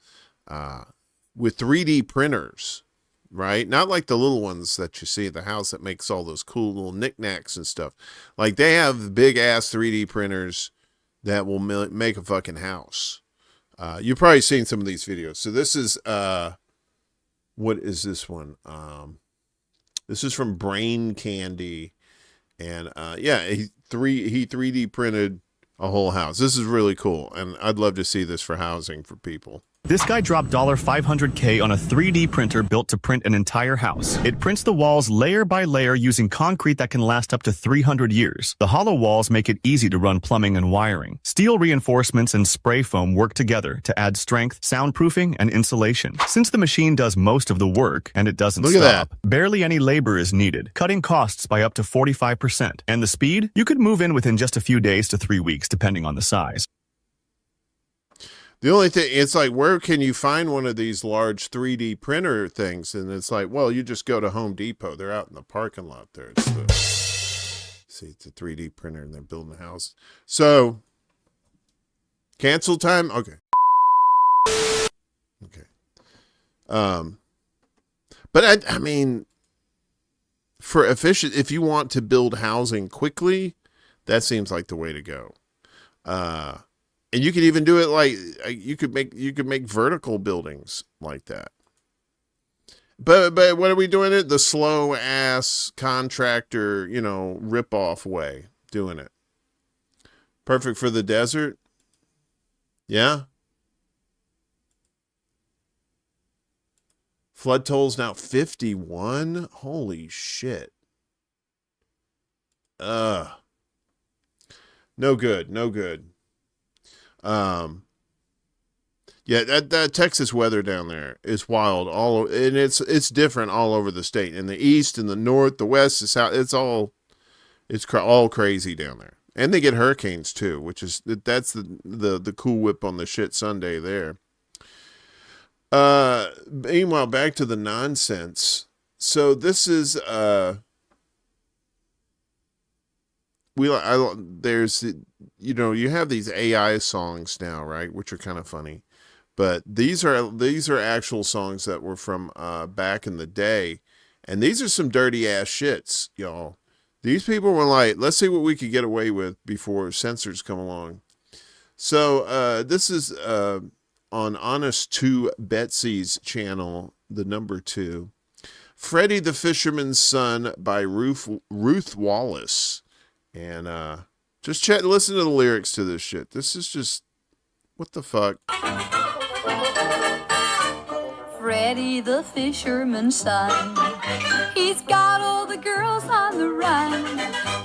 with 3D printers, right? Not like the little ones that you see at the house that makes all those cool little knickknacks and stuff. Like they have big ass 3D printers that will make a fucking house. You've probably seen some of these videos. So this is what is this one? This is from Brain Candy, and yeah, he 3D printed a whole house. This is really cool, and I'd love to see this for housing for people. This guy dropped $500K on a 3D printer built to print an entire house. It prints the walls layer by layer using concrete that can last up to 300 years. The hollow walls make it easy to run plumbing and wiring. Steel reinforcements and spray foam work together to add strength, soundproofing, and insulation. Since the machine does most of the work, and it doesn't stop, barely any labor is needed, cutting costs by up to 45%. And the speed? You could move in within just a few days to 3 weeks, depending on the size. The only thing, it's like, where can you find one of these large 3D printer things? And it's like, well, you just go to Home Depot. They're out in the parking lot there. See, it's a 3D printer and they're building a house. So, cancel time? Okay. Okay. But I mean, for efficient, if you want to build housing quickly, that seems like the way to go. And you could even do it like you could make vertical buildings like that. But what are we doing it? The slow ass contractor, rip off way doing it. Perfect for the desert. Yeah. Flood tolls now 51. Holy shit. No good. No good. Yeah, that Texas weather down there is wild. And it's different all over the state. In the east, in the north, the west, the south, it's all crazy down there. And they get hurricanes too, that's the cool whip on the shit Sunday there. Meanwhile, back to the nonsense. So this is there's you have these AI songs now, right, which are kind of funny, but these are actual songs that were from back in the day, and these are some dirty ass shits, y'all. These people were like, let's see what we could get away with before censors come along. So this is on Honest to Betsy's channel, the number 2, Freddie the Fisherman's Son by Ruth Wallace. And just listen to the lyrics to this shit. This is just, what the fuck? Freddie the fisherman's son, he's got all the girls on the run.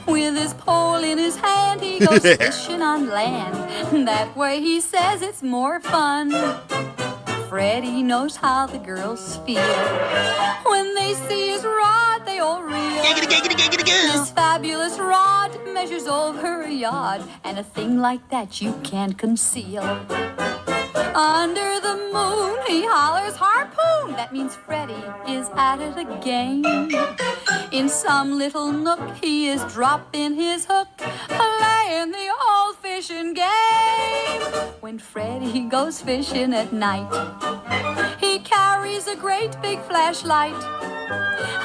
With his pole in his hand, he goes fishing on land. That way he says it's more fun. Freddie knows how the girls feel. When they see his rod, they all reel. This fabulous rod measures over a yard, and a thing like that you can't conceal. Under the moon, he hollers harpoon. That means Freddie is at it again. In some little nook, he is dropping his hook, playing the old fishing game. When Freddie goes fishing at night, he carries a great big flashlight.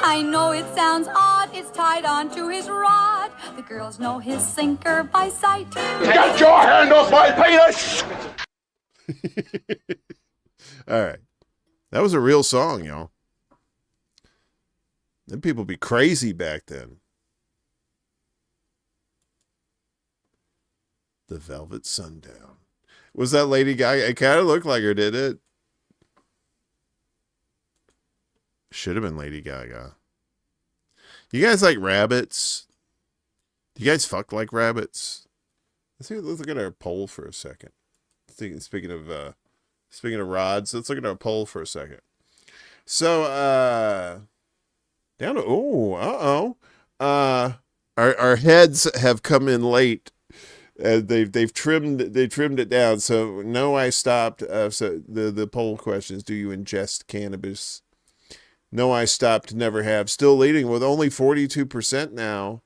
I know it sounds odd, it's tied onto his rod. The girls know his sinker by sight. Get your hand off my penis! All right. That was a real song, y'all. Them people be crazy back then. The Velvet Sundown. Was that Lady Gaga? It kind of looked like her, did it? Should have been Lady Gaga. You guys like rabbits? Do you guys fuck like rabbits? Let's look at our poll for a second. Speaking of rods, let's look at our poll for a second. So down to our heads have come in late. They've trimmed it down. So no, I stopped. So the poll questions: do you ingest cannabis? No, I stopped. Never have. Still leading with only 42% now.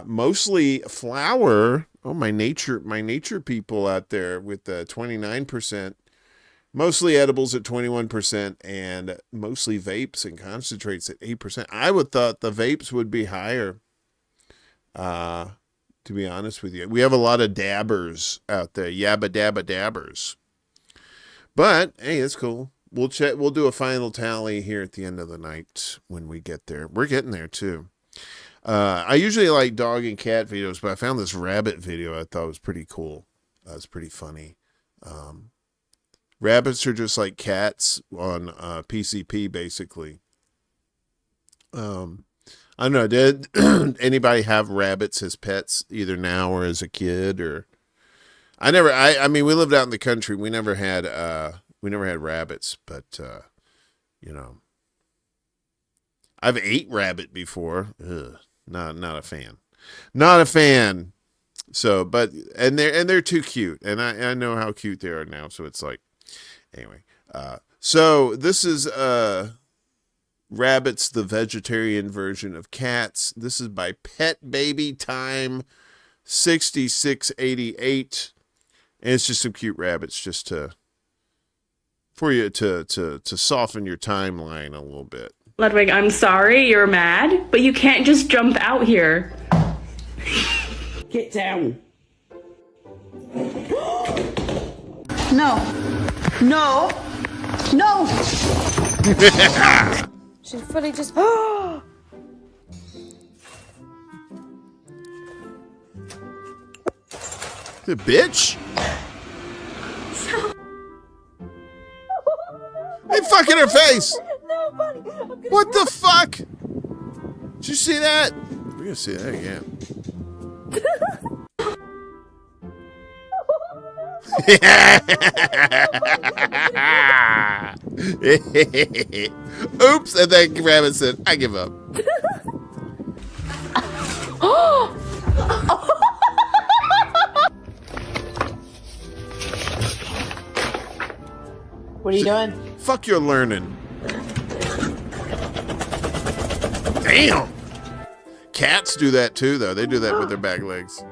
Mostly flower. Oh, my nature people out there with 29%. Mostly edibles at 21%, and mostly vapes and concentrates at 8%. I would thought the vapes would be higher. To be honest with you, we have a lot of dabbers out there. Yabba dabba dabbers. But hey, it's cool. We'll check. We'll do a final tally here at the end of the night when we get there. We're getting there too. I usually like dog and cat videos, but I found this rabbit video I thought was pretty cool. It was pretty funny. Rabbits are just like cats on PCP, basically. I don't know. Did anybody have rabbits as pets either now or as a kid? Or I mean, we lived out in the country. We never had rabbits, but you know, I've ate rabbit before. Ugh, not a fan. Not a fan. So, but they're too cute, and I know how cute they are now. So it's like, anyway. So this is rabbits, the vegetarian version of cats. This is by Pet Baby Time 6688, and it's just some cute rabbits, just for you to soften your timeline a little bit. Ludwig, I'm sorry you're mad, but you can't just jump out here. Get down. No. No. No. She's fully just. The bitch. Hey, fuck in her face. What the fuck? Did you see that? We're gonna see that again. Oops, and then Rabbit said, I give up. What are you doing? Fuck your learning. Damn. Cats do that too, though. They do that with their back legs.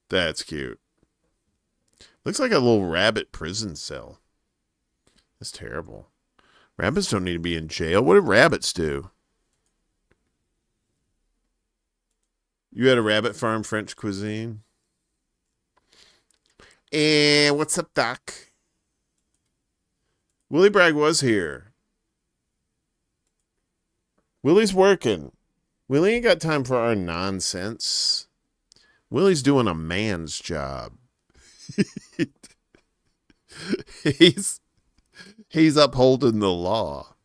That's cute. Looks like a little rabbit prison cell. That's terrible. Rabbits don't need to be in jail. What do rabbits do? You had a rabbit farm, French cuisine? And what's up, Doc? Willie Bragg was here. Willie's working. Willie ain't got time for our nonsense. Willie's doing a man's job. He's upholding the law.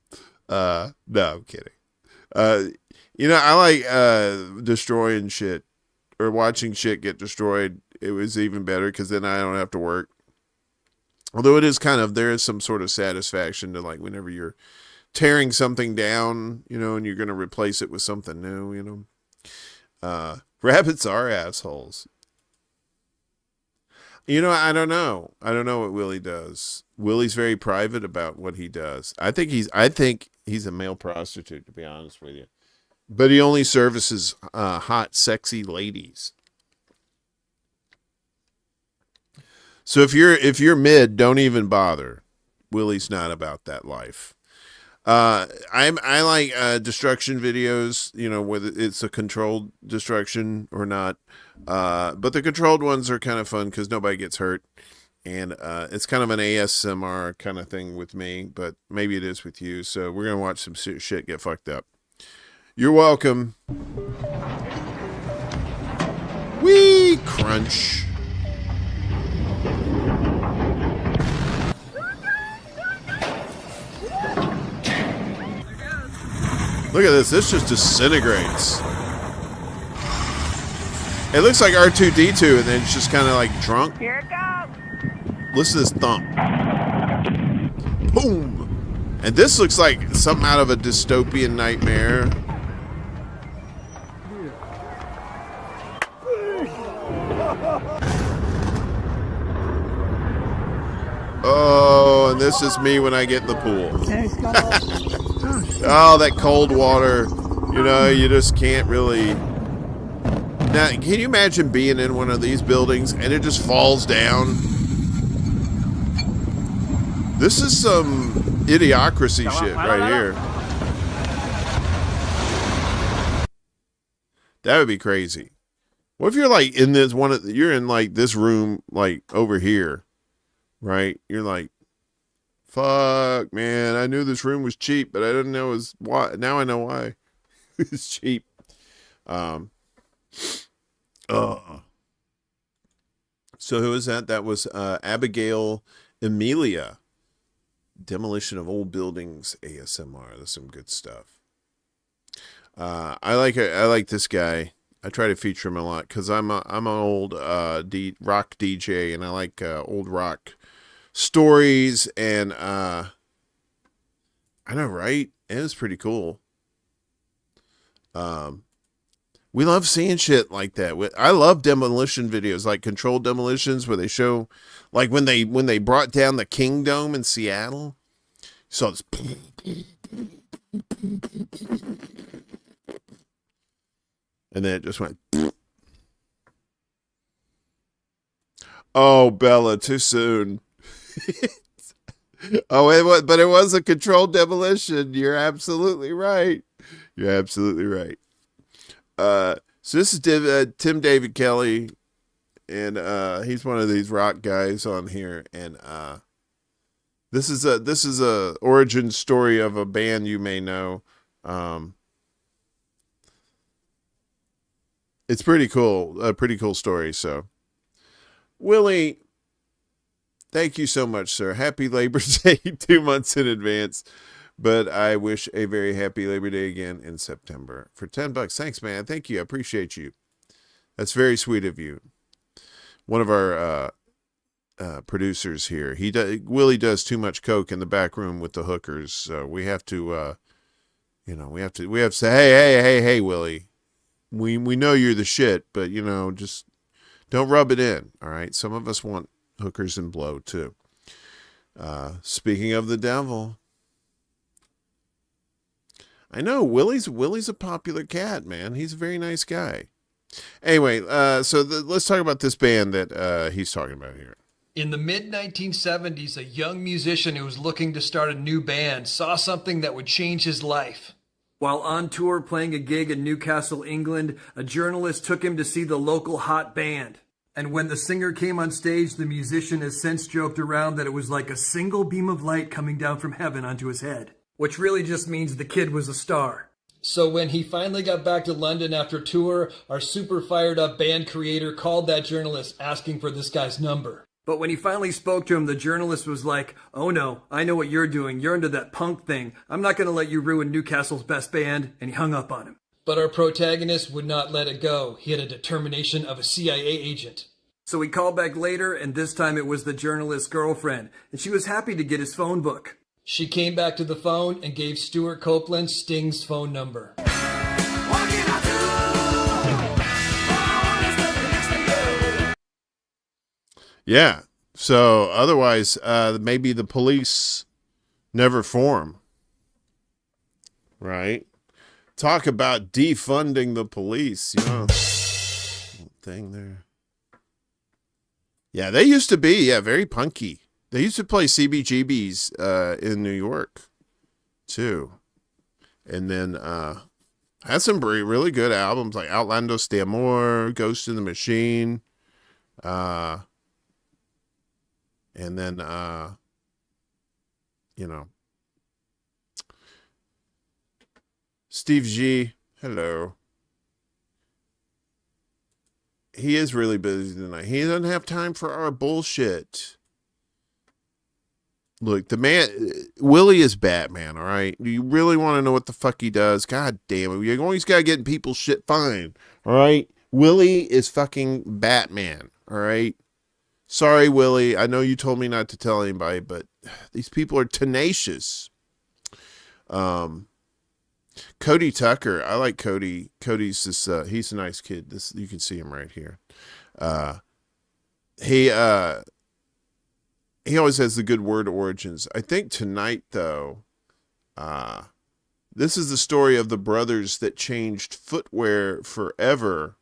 No, I'm kidding. You know, I like destroying shit or watching shit get destroyed. It was even better because then I don't have to work. Although it is there is some sort of satisfaction to like whenever you're tearing something down, you know, and you're going to replace it with something new, you know. Rabbits are assholes. You know, I don't know. I don't know what Willie does. Willie's very private about what he does. I think he's a male prostitute, to be honest with you. But he only services hot, sexy ladies. So if you're mid, don't even bother. Willie's not about that life. I like destruction videos, you know, whether it's a controlled destruction or not. But the controlled ones are kind of fun because nobody gets hurt. And it's kind of an ASMR kind of thing with me, but maybe it is with you. So we're going to watch some shit get fucked up. You're welcome. Wee crunch. Look at this. This just disintegrates. It looks like R2-D2, and then it's just kind of like drunk. Here it goes. Listen to this thump. Boom. And this looks like something out of a dystopian nightmare. Oh, and this is me when I get in the pool. Oh, that cold water. You know, you just can't really... Now, can you imagine being in one of these buildings and it just falls down? This is some idiocracy shit right here. That would be crazy. What if you're like in this you're in like this room, like over here, right? You're like, fuck, man, I knew this room was cheap, but I didn't know it was why. Now I know why. It's cheap. So who is that? That was Abigail Emilia. Demolition of old buildings ASMR. That's some good stuff. I like this guy. I try to feature him a lot because I'm an old rock DJ, and I like old rock stories, and I know, right? It was pretty cool. We love seeing shit like that. I love demolition videos, like controlled demolitions, where they show, like when they brought down the Kingdome in Seattle. So it's, and then it just went. Oh, Bella, too soon. Oh, but it was a controlled demolition. You're absolutely right. You're absolutely right. So this is Tim David Kelly, and he's one of these rock guys on here, and this is a origin story of a band you may know. It's pretty cool, a pretty cool story. So, Willie, thank you so much, sir. Happy Labor Day 2 months in advance. But I wish a very happy Labor Day again in September for $10. Thanks, man. Thank you. I appreciate you. That's very sweet of you. One of our producers here. Willie does too much coke in the back room with the hookers. So we have to, we have to say, hey, Willie. We know you're the shit, but just don't rub it in. All right. Some of us want hookers and blow too. Speaking of the devil. I know Willie's a popular cat, man. He's a very nice guy. Anyway, let's talk about this band that he's talking about here. In the mid-1970s, a young musician who was looking to start a new band saw something that would change his life. While on tour playing a gig in Newcastle, England, a journalist took him to see the local hot band. And when the singer came on stage, the musician has since joked around that it was like a single beam of light coming down from heaven onto his head. Which really just means the kid was a star. So when he finally got back to London after tour, our super fired up band creator called that journalist asking for this guy's number. But when he finally spoke to him, the journalist was like, "Oh no, I know what you're doing. You're into that punk thing. I'm not going to let you ruin Newcastle's best band," and he hung up on him. But our protagonist would not let it go. He had a determination of a CIA agent. So he called back later, and this time it was the journalist's girlfriend, and she was happy to get his phone book. She came back to the phone and gave Stuart Copeland Sting's phone number. Yeah. So otherwise, maybe the police never form. Right? Talk about defunding the police, thing there. Yeah, they used to be, very punky. They used to play CBGBs in New York, too. And then had some really good albums like Outlandos de Amor, Ghost in the Machine. And then, Steve G, Hello. He is really busy tonight. He doesn't have time for our bullshit. Look, the man, Willie is Batman, all right? Do you really want to know what the fuck he does? God damn it. You always got to get people's shit fine, all right? Willie is fucking Batman, all right? Sorry, Willie. I know you told me not to tell anybody, but these people are tenacious. Cody Tucker. I like Cody. Cody's this, he's a nice kid. This, you can see him right here. He always has the good word origins. I think tonight, though, this is the story of the brothers that changed footwear forever.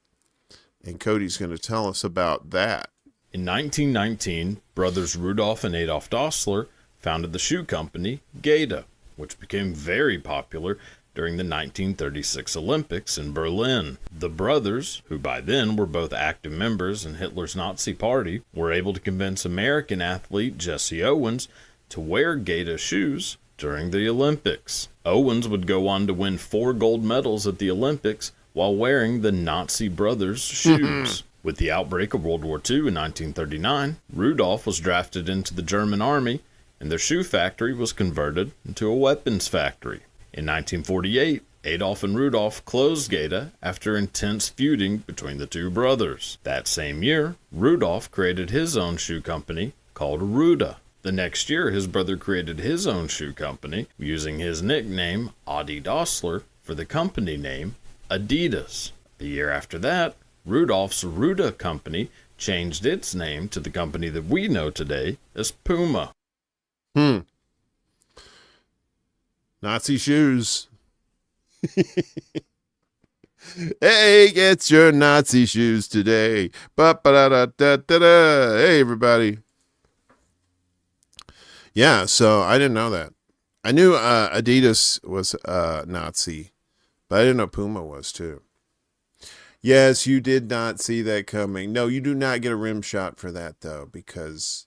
And Cody's going to tell us about that. In 1919, brothers Rudolf and Adolf Dassler founded the shoe company Geda, which became very popular during the 1936 Olympics in Berlin. The brothers, who by then were both active members in Hitler's Nazi Party, were able to convince American athlete Jesse Owens to wear Geda shoes during the Olympics. Owens would go on to win 4 gold medals at the Olympics while wearing the Nazi brothers' shoes. With the outbreak of World War II in 1939, Rudolph was drafted into the German army, and their shoe factory was converted into a weapons factory. In 1948, Adolf and Rudolf closed Geda after intense feuding between the two brothers. That same year, Rudolf created his own shoe company called Ruda. The next year, his brother created his own shoe company using his nickname Adi Dassler for the company name Adidas. The year after that, Rudolph's Ruda company changed its name to the company that we know today as Puma. Nazi shoes. Hey, get your Nazi shoes today. Ba-ba-da-da-da-da-da. Hey, everybody. Yeah, so I didn't know that. I knew Adidas was Nazi, but I didn't know Puma was too. Yes, you did not see that coming. No, you do not get a rim shot for that, though, because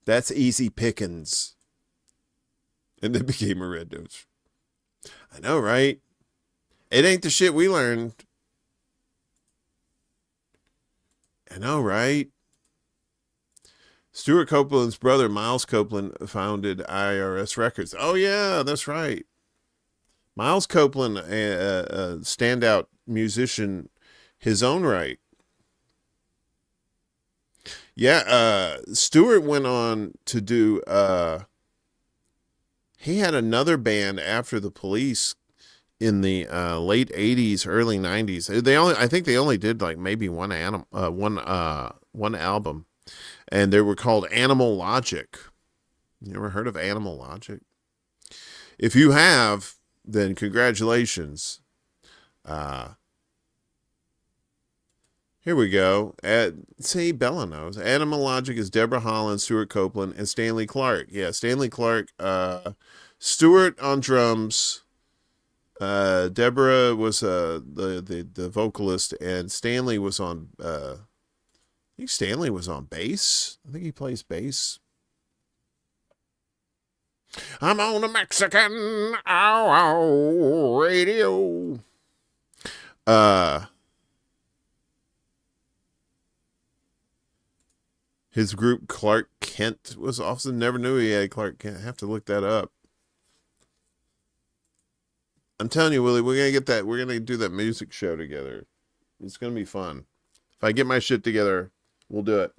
that's easy pickings. And then became a red nose. I know, right? It ain't the shit we learned. I know, right? Stuart Copeland's brother, Miles Copeland, founded IRS Records. Oh, yeah, that's right. Miles Copeland, a standout musician, his own right. Yeah, Stuart went on to do... he had another band after the Police in the late 80s, early 90s. I think they only did like maybe one album, and they were called Animal Logic. You ever heard of Animal Logic? If you have, then congratulations. Here we go. See, Bella knows. Animal Logic is Deborah Holland, Stuart Copeland, and Stanley Clark. Yeah, Stanley Clark. Stuart on drums. Deborah was the vocalist, and Stanley was on. I think Stanley was on bass. I think he plays bass. I'm on a Mexican radio. His group Clark Kent was awesome. Never knew he had Clark Kent. I have to look that up. I'm telling you, Willie, we're gonna get that. We're gonna do that music show together. It's gonna be fun. If I get my shit together, we'll do it.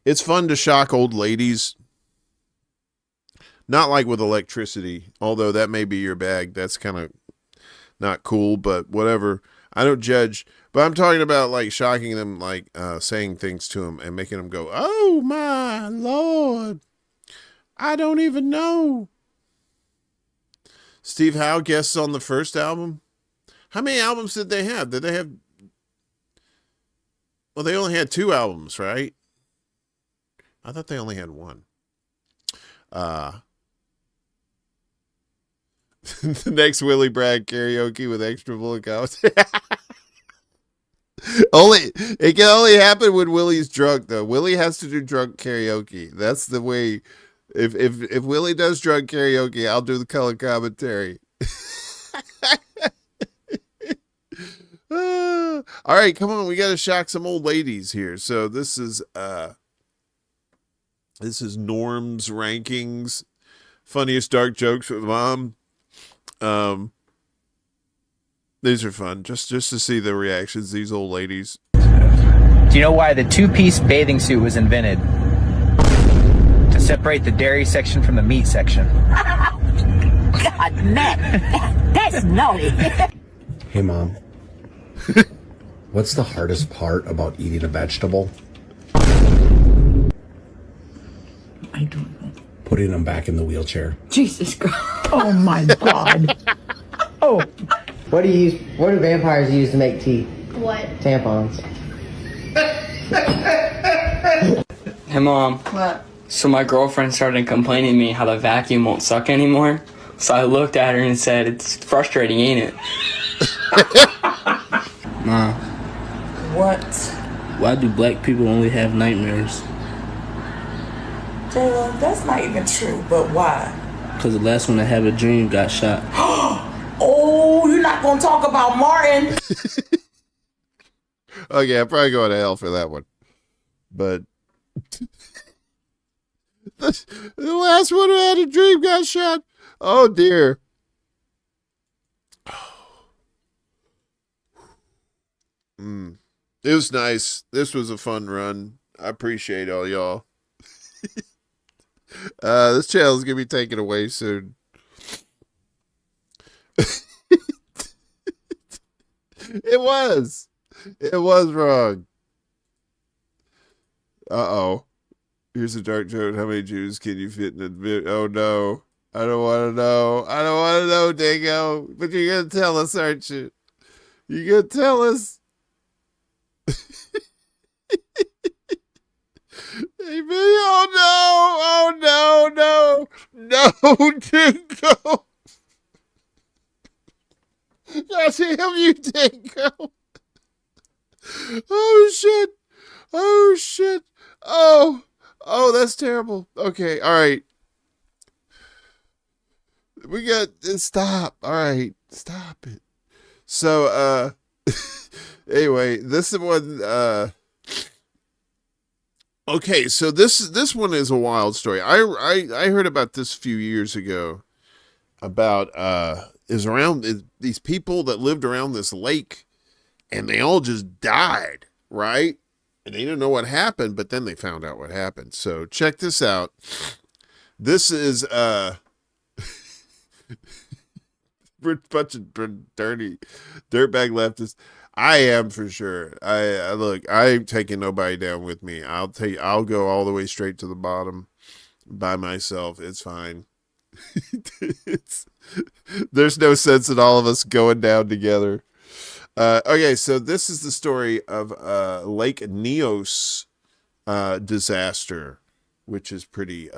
It's fun to shock old ladies. Not like with electricity, although that may be your bag. That's kind of not cool, but whatever. I don't judge. But I'm talking about like shocking them, like saying things to them and making them go, "Oh my Lord, I don't even know." Steve Howe guests on the first album. How many albums did they have? Did they have? Well, they only had 2 albums, right? I thought they only had 1. The next Willie Bragg karaoke with ExtraBulla comes. It can only happen when Willie's drunk, though. Willie has to do drunk karaoke. That's the way If Willie does drunk karaoke, I'll do the color commentary. All right, come on, we gotta shock some old ladies here. So this is Norm's rankings, funniest dark jokes with mom. These are fun, just to see the reactions of these old ladies. Do you know why the two-piece bathing suit was invented? To separate the dairy section from the meat section. God, man, that's naughty. Hey, Mom. What's the hardest part about eating a vegetable? I don't know. Putting them back in the wheelchair. Jesus Christ. Oh, my God. Oh. What do vampires use to make teeth? What? Tampons. Hey, Mom. What? So my girlfriend started complaining to me how the vacuum won't suck anymore. So I looked at her and said, "It's frustrating, ain't it?" Mom. What? Why do black people only have nightmares? Jayla, that's not even true, but why? Because the last one to have a dream got shot. Oh, you're not going to talk about Martin. Okay, I'm probably going to hell for that one. But the last one who had a dream got shot. Oh, dear. It was nice. This was a fun run. I appreciate all y'all. This channel is going to be taken away soon. It was wrong. Uh-oh. Here's a dark joke. How many Jews can you fit in a bit? Oh, no. I don't want to know. I don't want to know, Dingo. But you're going to tell us, aren't you? You're going to tell us. Hey, oh, no. No, Dingo. God damn you, Dingo. Oh, shit. Oh, that's terrible. Okay, all right. We got stop. All right, stop it. So, anyway, this one. Okay, so this one is a wild story. I heard about this a few years ago. About these people that lived around this lake, and they all just died, right? And they didn't know what happened, but then they found out what happened. So check this out. This is a bunch of dirty dirtbag leftists. I am for sure. I look, I'm taking nobody down with me. I'll go all the way straight to the bottom by myself. It's fine. There's no sense in all of us going down together. Okay, so this is the story of Lake Neos disaster, which is pretty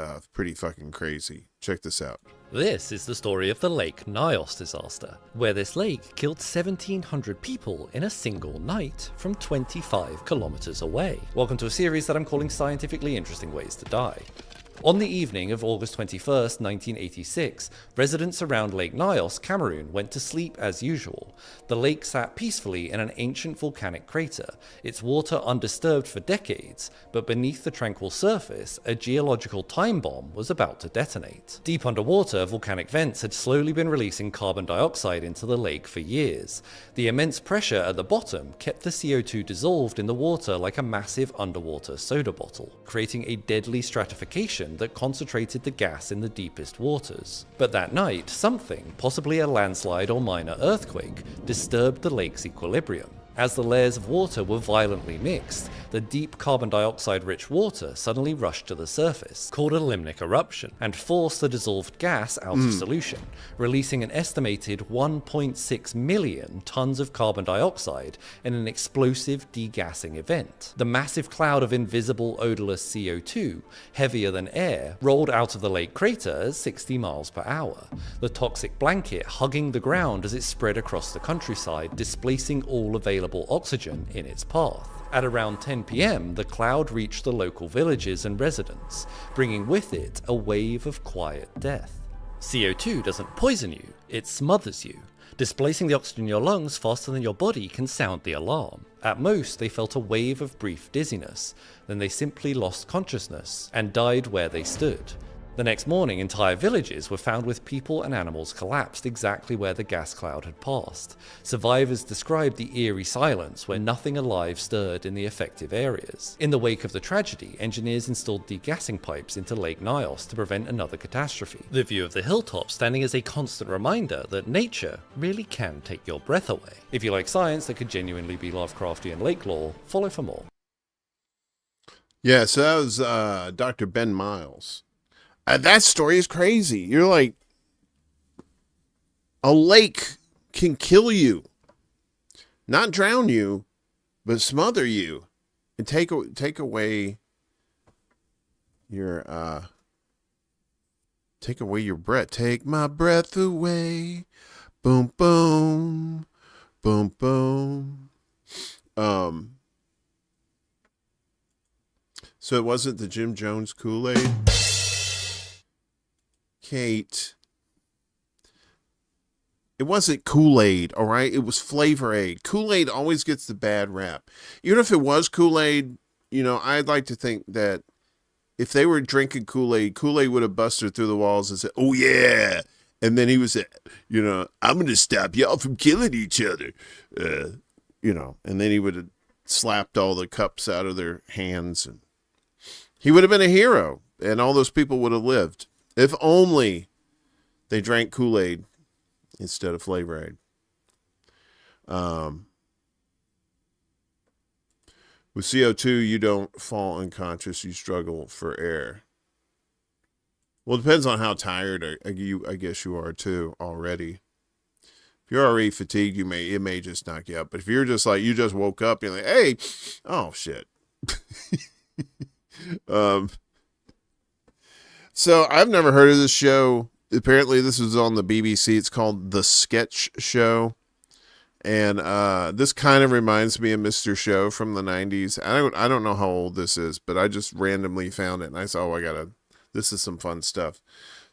fucking crazy. Check this out. This is the story of the Lake Nyos disaster, where this lake killed 1,700 people in a single night from 25 kilometers away. Welcome to a series that I'm calling Scientifically Interesting Ways to Die. On the evening of August 21st, 1986, residents around Lake Nyos, Cameroon, went to sleep as usual. The lake sat peacefully in an ancient volcanic crater, its water undisturbed for decades, but beneath the tranquil surface, a geological time bomb was about to detonate. Deep underwater, volcanic vents had slowly been releasing carbon dioxide into the lake for years. The immense pressure at the bottom kept the CO2 dissolved in the water like a massive underwater soda bottle, creating a deadly stratification that concentrated the gas in the deepest waters. But that night, something, possibly a landslide or minor earthquake, disturbed the lake's equilibrium. As the layers of water were violently mixed, the deep carbon dioxide-rich water suddenly rushed to the surface, called a limnic eruption, and forced the dissolved gas out of solution, releasing an estimated 1.6 million tons of carbon dioxide in an explosive degassing event. The massive cloud of invisible odorless CO2, heavier than air, rolled out of the lake crater at 60 miles per hour, the toxic blanket hugging the ground as it spread across the countryside, displacing all available available oxygen in its path. At around 10 p.m., the cloud reached the local villages and residents, bringing with it a wave of quiet death. CO2 doesn't poison you, it smothers you, displacing the oxygen in your lungs faster than your body can sound the alarm. At most, they felt a wave of brief dizziness, then they simply lost consciousness and died where they stood. The next morning, entire villages were found with people and animals collapsed exactly where the gas cloud had passed. Survivors described the eerie silence where nothing alive stirred in the affected areas. In the wake of the tragedy, engineers installed degassing pipes into Lake Nyos to prevent another catastrophe. The view of the hilltop standing as a constant reminder that nature really can take your breath away. If you like science that could genuinely be Lovecraftian lake lore, follow for more. Yeah, so that was Dr. Ben Miles. That story is crazy. You're like, a lake can kill you, not drown you, but smother you and take away your breath. Take my breath away. Boom, boom, boom, boom. So it wasn't the Jim Jones Kool-Aid. Kate, it wasn't Kool-Aid, all right? It was Flavor Aid. Kool-Aid always gets the bad rap. Even if it was Kool-Aid, you know, I'd like to think that if they were drinking Kool-Aid, Kool-Aid would have busted through the walls and said, oh, yeah. And then he was, you know, I'm going to stop y'all from killing each other. You know, and then he would have slapped all the cups out of their hands. And he would have been a hero, and all those people would have lived. If only they drank Kool-Aid instead of Flavor Aid. With CO2, you don't fall unconscious. You struggle for air. Well, it depends on how tired I guess you are too already. If you're already fatigued, it may just knock you out. But if you're just like, you just woke up, you're like, hey, oh shit. So I've never heard of this show. Apparently this was on the BBC. It's called The Sketch Show. And this kind of reminds me of Mr. Show from the 90s. I don't know how old this is, but I just randomly found it. And I said, oh, this is some fun stuff.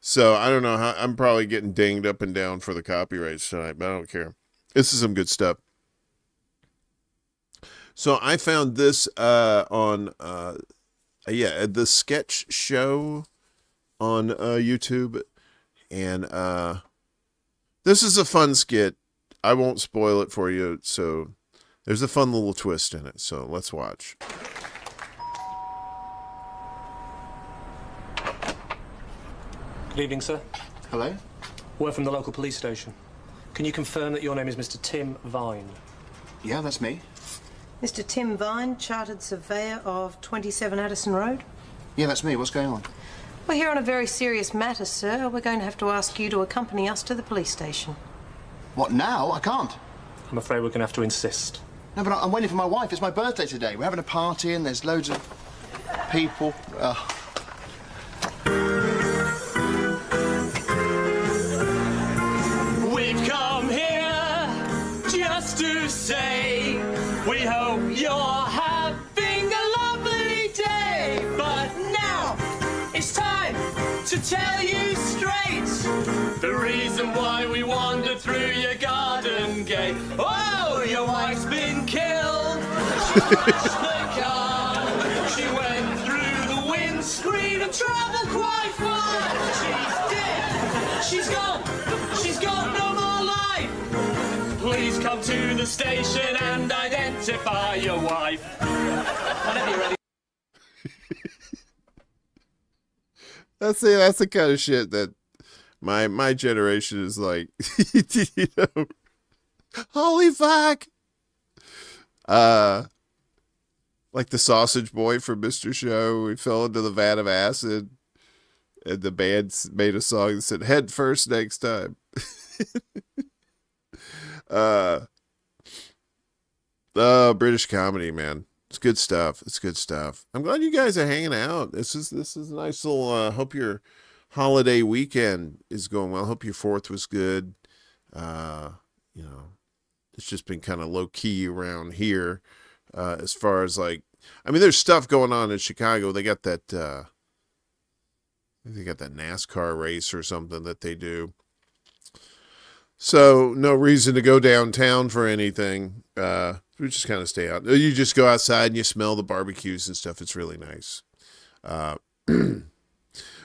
So I don't know how, I'm probably getting dinged up and down for the copyrights tonight, but I don't care. This is some good stuff. So I found this on The Sketch Show on YouTube, and this is a fun skit. I won't spoil it for you, so there's a fun little twist in it, so let's watch. Good evening, sir. Hello? We're from the local police station. Can you confirm that your name is Mr. Tim Vine? Yeah, that's me. Mr. Tim Vine, Chartered Surveyor of 27 Addison Road? Yeah, that's me. What's going on? We're here on a very serious matter, sir. We're going to have to ask you to accompany us to the police station. What, now? I can't. I'm afraid we're going to have to insist. No, but I'm waiting for my wife. It's my birthday today. We're having a party and there's loads of people. We've come here just to say we hope you're having a lovely day. But now it's time to tell you straight the reason why we wandered through your garden gate. Oh, your wife's been killed. She crashed the car. She went through the windscreen and traveled quite far. She's dead. She's gone. She's got no more life. Please come to the station and identify your wife. Whenever you're ready. That's the kind of shit that my generation is like, you know, holy fuck. Like the sausage boy from Mr. Show, he fell into the vat of acid, and the band made a song that said "Head first next time." British comedy, man. It's good stuff. It's good stuff. I'm glad you guys are hanging out. This is a nice little, hope your holiday weekend is going well. Hope your 4th was good. You know, It's just been kind of low key around here, as far as like, I mean, there's stuff going on in Chicago. They got that, they got that NASCAR race or something that they do. So no reason to go downtown for anything. We just kind of stay out. You just go outside and you smell the barbecues and stuff. It's really nice.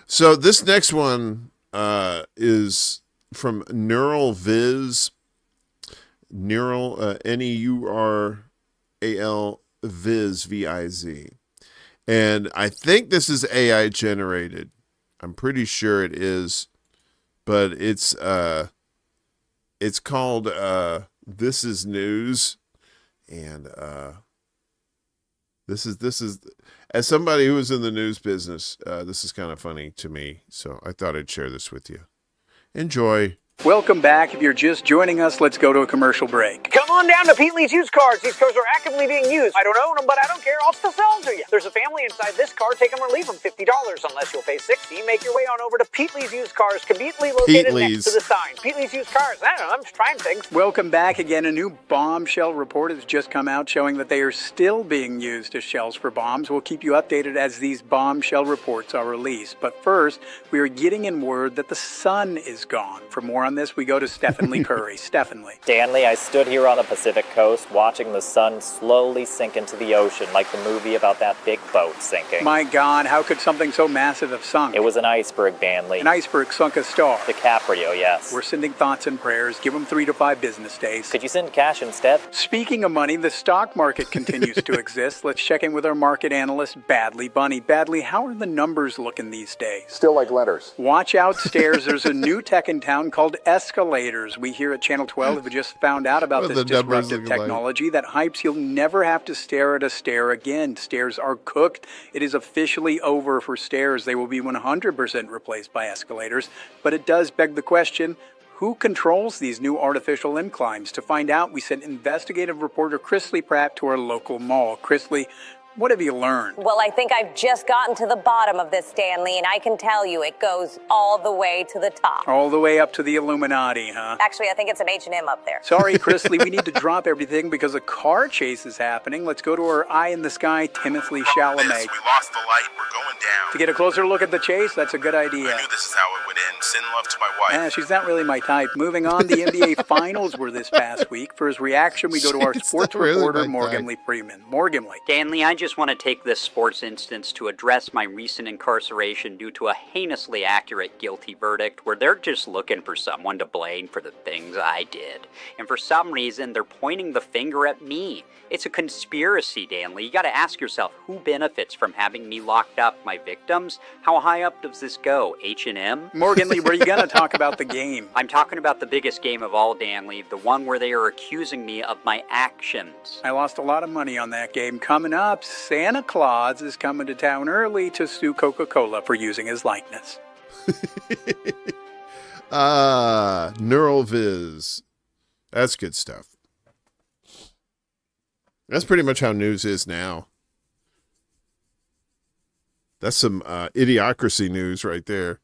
So this next one is from Neural Viz. Neural, Neural Viz, V-I-Z. And I think this is AI generated. I'm pretty sure it is. But it's called This Is News. And this is as somebody who was in the news business, this is kind of funny to me. So I thought I'd share this with you. Enjoy. Welcome back. If you're just joining us, let's go to a commercial break. Come on down to Pete Lee's Used Cars. These cars are actively being used. I don't own them, but I don't care. I'll still sell them to you. There's a family inside this car. Take them or leave them. $50 unless you'll pay $60. Make your way on over to Pete Lee's Used Cars, conveniently located next to the sign. Pete Lee's Used Cars. I don't know. I'm just trying things. Welcome back again. A new bombshell report has just come out showing that they are still being used as shells for bombs. We'll keep you updated as these bombshell reports are released. But first, we are getting in word that the sun is gone. For more on this, we go to Stephen Lee Curry. Stephen Lee. Stanley, I stood here on the Pacific coast watching the sun slowly sink into the ocean like the movie about that big boat sinking. My God, how could something so massive have sunk? It was an iceberg, Danley. An iceberg sunk a star. DiCaprio, yes. We're sending thoughts and prayers. Give them 3 to 5 business days. Could you send cash instead? Speaking of money, the stock market continues to exist. Let's check in with our market analyst, Badley Bunny. Badley, how are the numbers looking these days? Still like letters. Watch out, stairs. There's a new tech in town called escalators. We here at Channel 12 have just found out about this disruptive technology that hypes you'll never have to stare at a stair again. Stairs are cooked. It is officially over for stairs. They will be 100% replaced by escalators. But it does beg the question, who controls these new artificial inclines? To find out, we sent investigative reporter Chrisley Pratt to our local mall. Chrisley, what have you learned? Well, I think I've just gotten to the bottom of this, Stanley, and I can tell you it goes all the way to the top. All the way up to the Illuminati, huh? Actually, I think it's an H&M up there. Sorry, Chrisley, we need to drop everything because a car chase is happening. Let's go to our eye in the sky, Timothy Chalamet. We lost the light. We're going down. To get a closer look at the chase, that's a good idea. I knew this is how it would end. Send love to my wife. She's not really my type. Moving on, the NBA Finals were this past week. For his reaction, we go to our sports reporter, Morgan Lee Freeman. Morgan Lee. Stanley, I just want to take this sports instance to address my recent incarceration due to a heinously accurate guilty verdict where they're just looking for someone to blame for the things I did. And for some reason, they're pointing the finger at me. It's a conspiracy, Danley. You gotta ask yourself, who benefits from having me locked up? My victims? How high up does this go? H&M? Morgan Lee, were you gonna talk about the game? I'm talking about the biggest game of all, Danley, the one where they are accusing me of my actions. I lost a lot of money on that game. Coming up, Santa Claus is coming to town early to sue Coca-Cola for using his likeness. Neural Viz. That's good stuff. That's pretty much how news is now. That's some idiocracy news right there.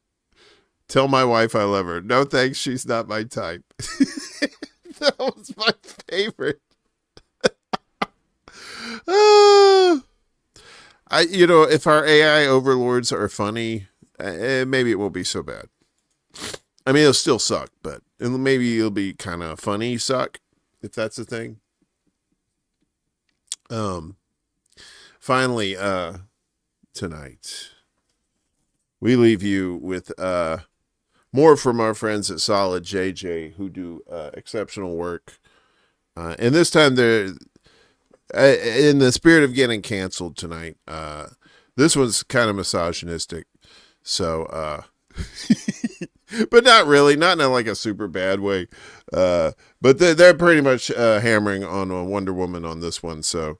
Tell my wife I love her. No thanks, she's not my type. That was my favorite. If our AI overlords are funny, maybe it won't be so bad. I mean, it'll still suck, but maybe it'll be kind of funny suck, if that's the thing. Finally, tonight, we leave you with more from our friends at Solid JJ, who do exceptional work. And this time they're in the spirit of getting canceled tonight. This one's kind of misogynistic. So, but not really, not in like a super bad way. But they're pretty much hammering on Wonder Woman on this one. So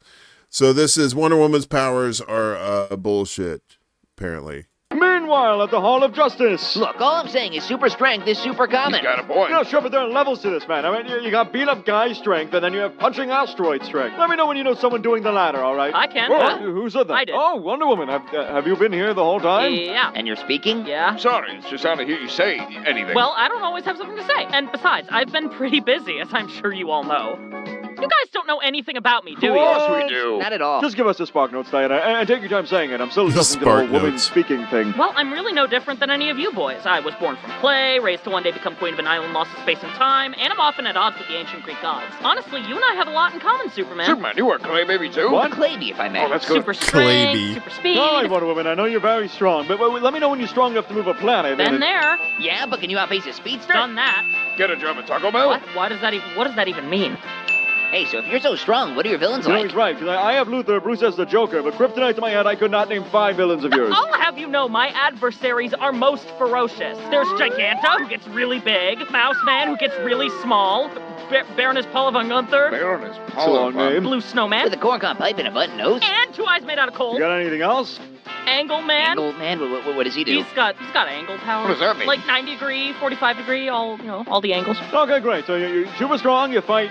this is Wonder Woman's powers are bullshit, apparently. Meanwhile, meanwhile, at the Hall of Justice. Look, all I'm saying is super strength is super common. He's got a point. Yeah, sure, but there are levels to this, man. I mean, you got beat-up guy strength, and then you have punching asteroid strength. Let me know when you know someone doing the latter, all right? I can. Who said that? I did. Oh, Wonder Woman. Have you been here the whole time? Yeah. And you're speaking? Yeah. Sorry, it's just hard to hear you say anything. Well, I don't always have something to say. And besides, I've been pretty busy, as I'm sure you all know. You guys don't know anything about me, do you? Of course we do. Not at all. Just give us the spark notes, Diana, and take your time saying it. I'm still adjusting to the whole woman speaking thing. Well, I'm really no different than any of you boys. I was born from clay, raised to one day become queen of an island lost to space and time, and I'm often at odds with the ancient Greek gods. Honestly, you and I have a lot in common, Superman. Superman, you are clay baby too? What? Clay-bee, if I may. Oh, that's good. Super strength, super speed. All right, Wonder Woman, I know you're very strong, but let me know when you're strong enough to move a planet. Been there. Yeah, but can you outpace a speedster? Done that. Get a job at Taco Bell? What? What does that even mean? Hey, so if you're so strong, what are your villains You know, like? he's right, because I have Luthor, Bruce has the Joker, but kryptonite to my head, I could not name 5 villains of yours. I'll have you know my adversaries are most ferocious. There's Giganta, who gets really big, Mouse Man, who gets really small, Baroness Paula von Gunther, Baroness It's a Paula long name. Blue Snowman, With a corncob pipe and a button nose? and 2 eyes made out of coal. You got anything else? Angle Man. Angle Man, what does he do? He's got angle power. What does that mean? Like 90 degree, 45 degree, all the angles. Okay, great. So you're super strong, you fight,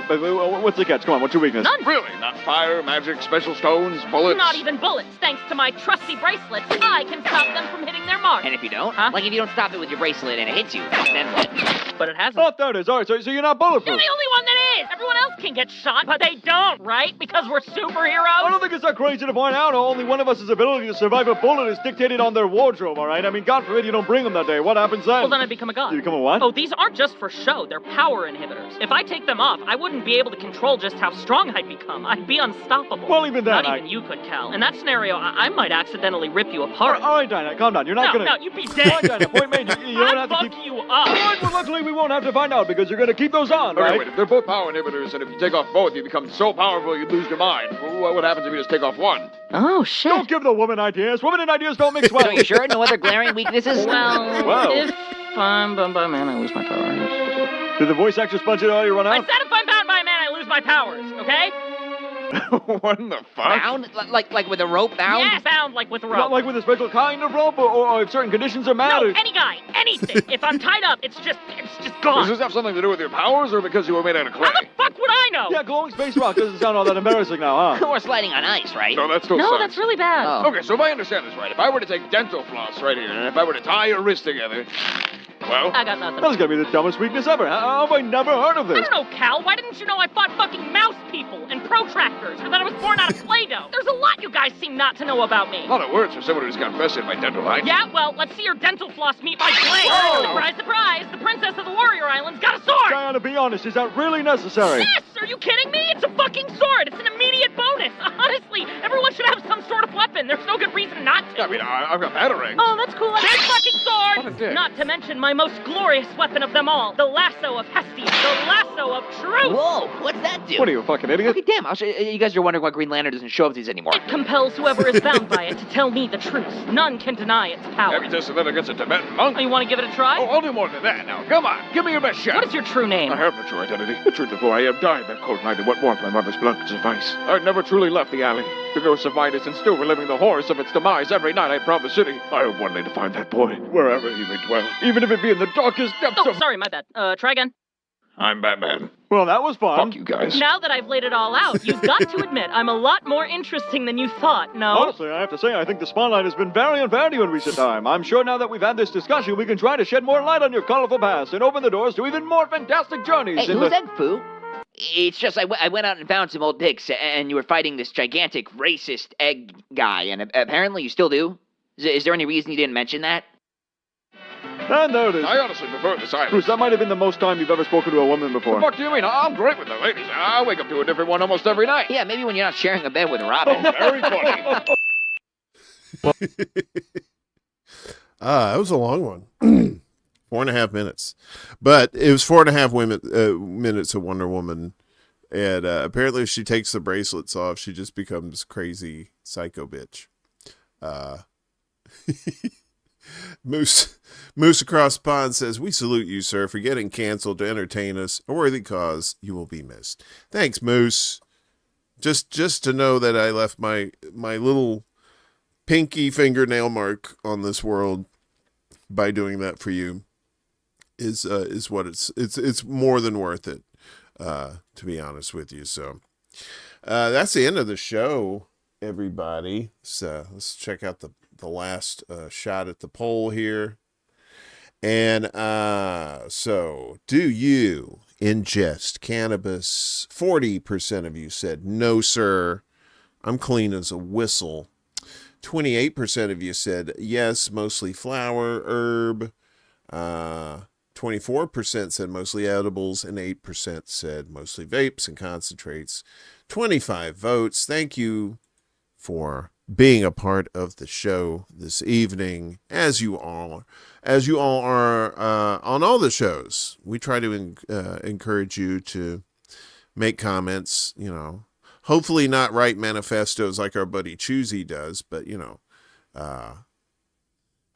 but what's the catch? Come on, what's your weakness? None. Really? Not fire, magic, special stones, bullets? Not even bullets. Thanks to my trusty bracelets, I can stop them from hitting their mark. And if you don't? Huh? Like if you don't stop it with your bracelet and it hits you, then what? But it hasn't. Oh, there it is. All right, so you're not bulletproof. You're the only one that is. Everyone else can get shot, but they don't, right? Because we're superheroes. I don't think it's that crazy to point out only one of us' ability to survive a bullet is dictated on their wardrobe, all right? I mean, God forbid you don't bring them that day. What happens then? Well, then I become a god. You become a what? Oh, these aren't just for show. They're power inhibitors. If I take them off, I wouldn't be able to control just how strong I'd become. I'd be unstoppable. Well, even then, Not even you could, Cal. In that scenario, I might accidentally rip you apart. All right, Dinah, calm down. You're not gonna... No, you'd be dead. All right, Dinah, point made. You don't have to keep... you up. All right, well, luckily we won't have to find out because you're gonna keep those on, Okay, right? wait, if they're both power inhibitors, and if you take off both, you become so powerful you'd lose your mind. What happens if you just take off one? Oh, shit. Don't give the woman ideas. Women and ideas don't mix well. So you sure? No other glaring weaknesses? Well, if I'm bound by man, I lose my powers. Did the voice actress punch it out? You run out? I said if I'm bound by man, I lose my powers, okay? What in the fuck? Bound? Like with a rope bound? Yes, bound like with a rope. Not like with a special kind of rope, or if certain conditions are met? No, any guy, anything. If I'm tied up, it's just gone. Does this have something to do with your powers, or because you were made out of clay? How the fuck would I know? Yeah, glowing space rock doesn't sound all that embarrassing now, huh? Or sliding on ice, right? No, that still No, sucks. that's really bad. Oh. Okay, so if I understand this right, if I were to take dental floss right here, and if I were to tie your wrist together, well... I got nothing. That's gonna be the dumbest weakness ever. How have I never heard of this? I don't know, Cal. Why didn't you know I fought fucking mouse people and protractors, or that I was born out of Play-Doh? There's a lot you guys seem not to know about me. A lot of words for someone who's got vested in my dental life. Yeah, well, let's see your dental floss meet my blade. Whoa! Surprise, surprise! The princess of the Warrior Islands got a sword! Diana, be honest, is that really necessary? Yes! Are you kidding me? It's a fucking sword! It's an immediate bonus! Honestly, everyone should have some sort of weapon. There's no good reason not to. I mean, I've got batarangs. Oh, that's cool. A big fucking sword! What a dick. Not to mention my most glorious weapon of them all, the lasso of Hestia, the lasso of truth! Whoa, what's that do? What are you, a fucking idiot? Okay, damn, I'll show you. You guys are wondering why Green Lantern doesn't show up these anymore. It compels whoever is bound by it to tell me the truth. None can deny its power. Have you tested that against a Tibetan monk? Oh, you want to give it a try? Oh, I'll do more than that now. Come on, give me your best shot. What is your true name? I have no true identity. The truth of who I am died that cold night, and what warmth my mother's blood could suffice. I'd never truly left the alley. The ghost of mine is still reliving the horrors of its demise every night I prowl the city. I hope one day to find that boy, wherever he may dwell, even if it be in the darkest depths Oh, of... sorry, my bad. Try again. I'm Batman. Well, that was fun. Fuck you guys. Now that I've laid it all out, you've got to admit I'm a lot more interesting than you thought, no? Honestly, I have to say, I think the spotlight has been very unfair to you in recent time. I'm sure now that we've had this discussion, we can try to shed more light on your colorful past and open the doors to even more fantastic journeys. Hey, who's that, Foo? It's just I went out and found some old pics, and you were fighting this gigantic racist egg guy, and apparently you still do. Is there any reason you didn't mention that? And there it is. I honestly prefer the silence. Bruce, that might have been the most time you've ever spoken to a woman before. What the fuck do you mean? I'm great with the ladies. I wake up to a different one almost every night. Yeah, maybe when you're not sharing a bed with Robin. Very funny. That was a long one. 4.5 minutes. But it was 4.5 minutes of Wonder Woman. And apparently if she takes the bracelets off, she just becomes crazy psycho bitch. Moose across the pond says, "We salute you, sir, for getting canceled to entertain us. A worthy cause. You will be missed." Thanks, Moose. Just to know that I left my little pinky fingernail mark on this world by doing that for you is what it's more than worth it, to be honest with you. So that's the end of the show, everybody. So let's check out the last shot at the poll here. And so, do you ingest cannabis? 40% of you said no, sir. I'm clean as a whistle. 28% of you said yes, mostly flower, herb. 24% said mostly edibles, and 8% said mostly vapes and concentrates. 25 votes. Thank you for being a part of the show this evening, as you all are on all the shows. We try to encourage you to make comments, hopefully not write manifestos like our buddy Choosy does, but you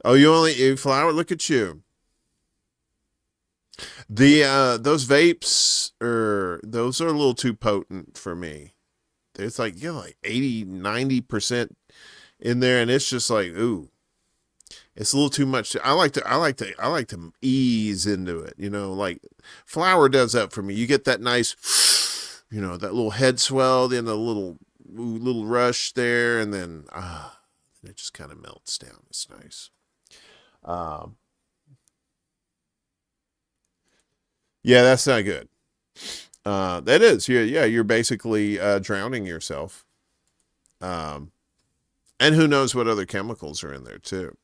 only eat flower. Look at you. Those vapes those are a little too potent for me. It's like 80-90% in there, and it's just like, ooh, it's a little too much. I like to ease into it, like flower does that for me. You get that nice, that little head swell, then the little rush there, and then it just kind of melts down. It's nice. Yeah, that's not good. That is, you're basically drowning yourself. And who knows what other chemicals are in there too.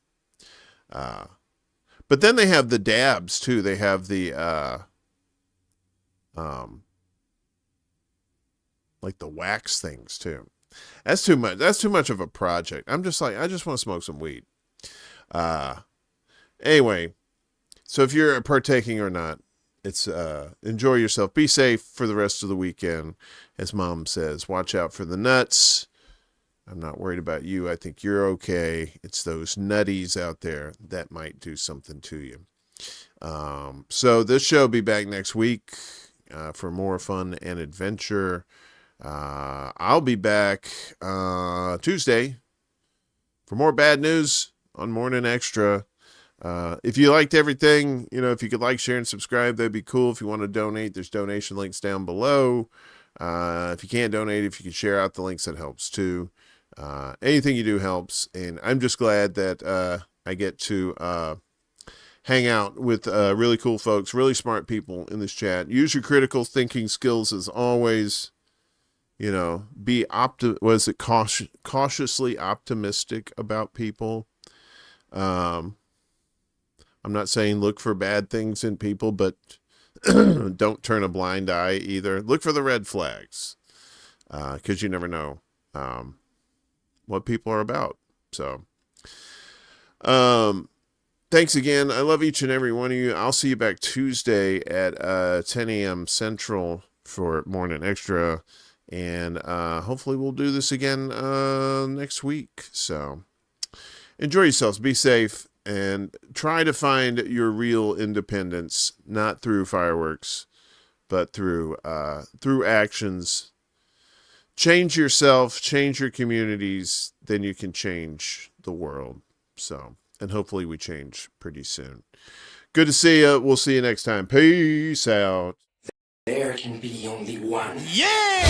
But then they have the dabs too. They have the like the wax things too. That's too much. That's too much of a project. I'm just like, I just want to smoke some weed. Anyway, so if you're partaking or not, it's enjoy yourself. Be safe for the rest of the weekend. As Mom says, watch out for the nuts. I'm not worried about you. I think you're okay. It's those nutties out there that might do something to you. So this show will be back next week for more fun and adventure. I'll be back Tuesday for more bad news on Morning Extra. If you liked everything, if you could like, share, and subscribe, that'd be cool. If you want to donate, there's donation links down below. If you can't donate, if you can share out the links, that helps too. Anything you do helps. And I'm just glad that I get to hang out with really cool folks, really smart people in this chat. Use your critical thinking skills as always. Be cautiously optimistic about people. I'm not saying look for bad things in people, but don't turn a blind eye either. Look for the red flags, because you never know what people are about. So, thanks again. I love each and every one of you. I'll see you back Tuesday at 10 a.m. Central for Morning Extra, and hopefully we'll do this again next week. So, enjoy yourselves. Be safe. And try to find your real independence, not through fireworks, but through actions. Change yourself, change your communities, then you can change the world. So, and hopefully we change pretty soon. Good to see you. We'll see you next time. Peace out. There can be only one. Yeah!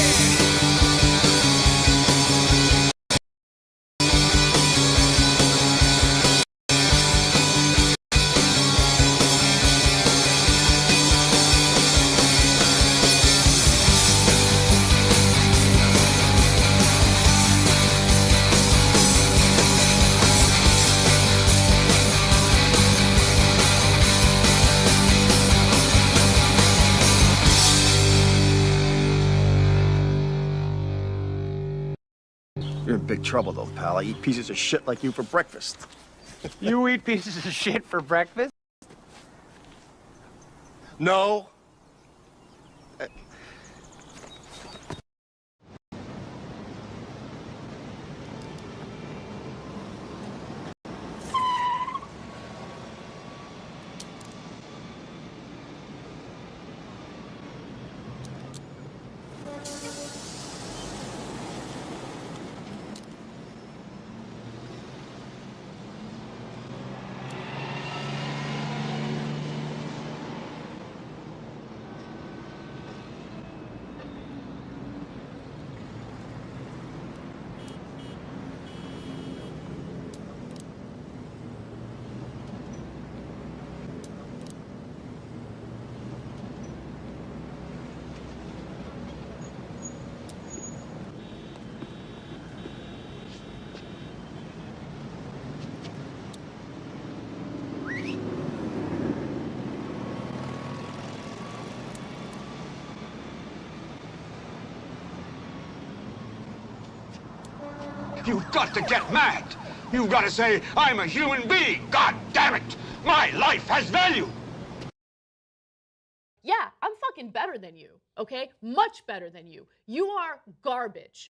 You're in big trouble, though, pal. I eat pieces of shit like you for breakfast. You eat pieces of shit for breakfast? No. You've got to get mad. You've got to say, I'm a human being. God damn it. My life has value. Yeah, I'm fucking better than you, okay? Much better than you. You are garbage.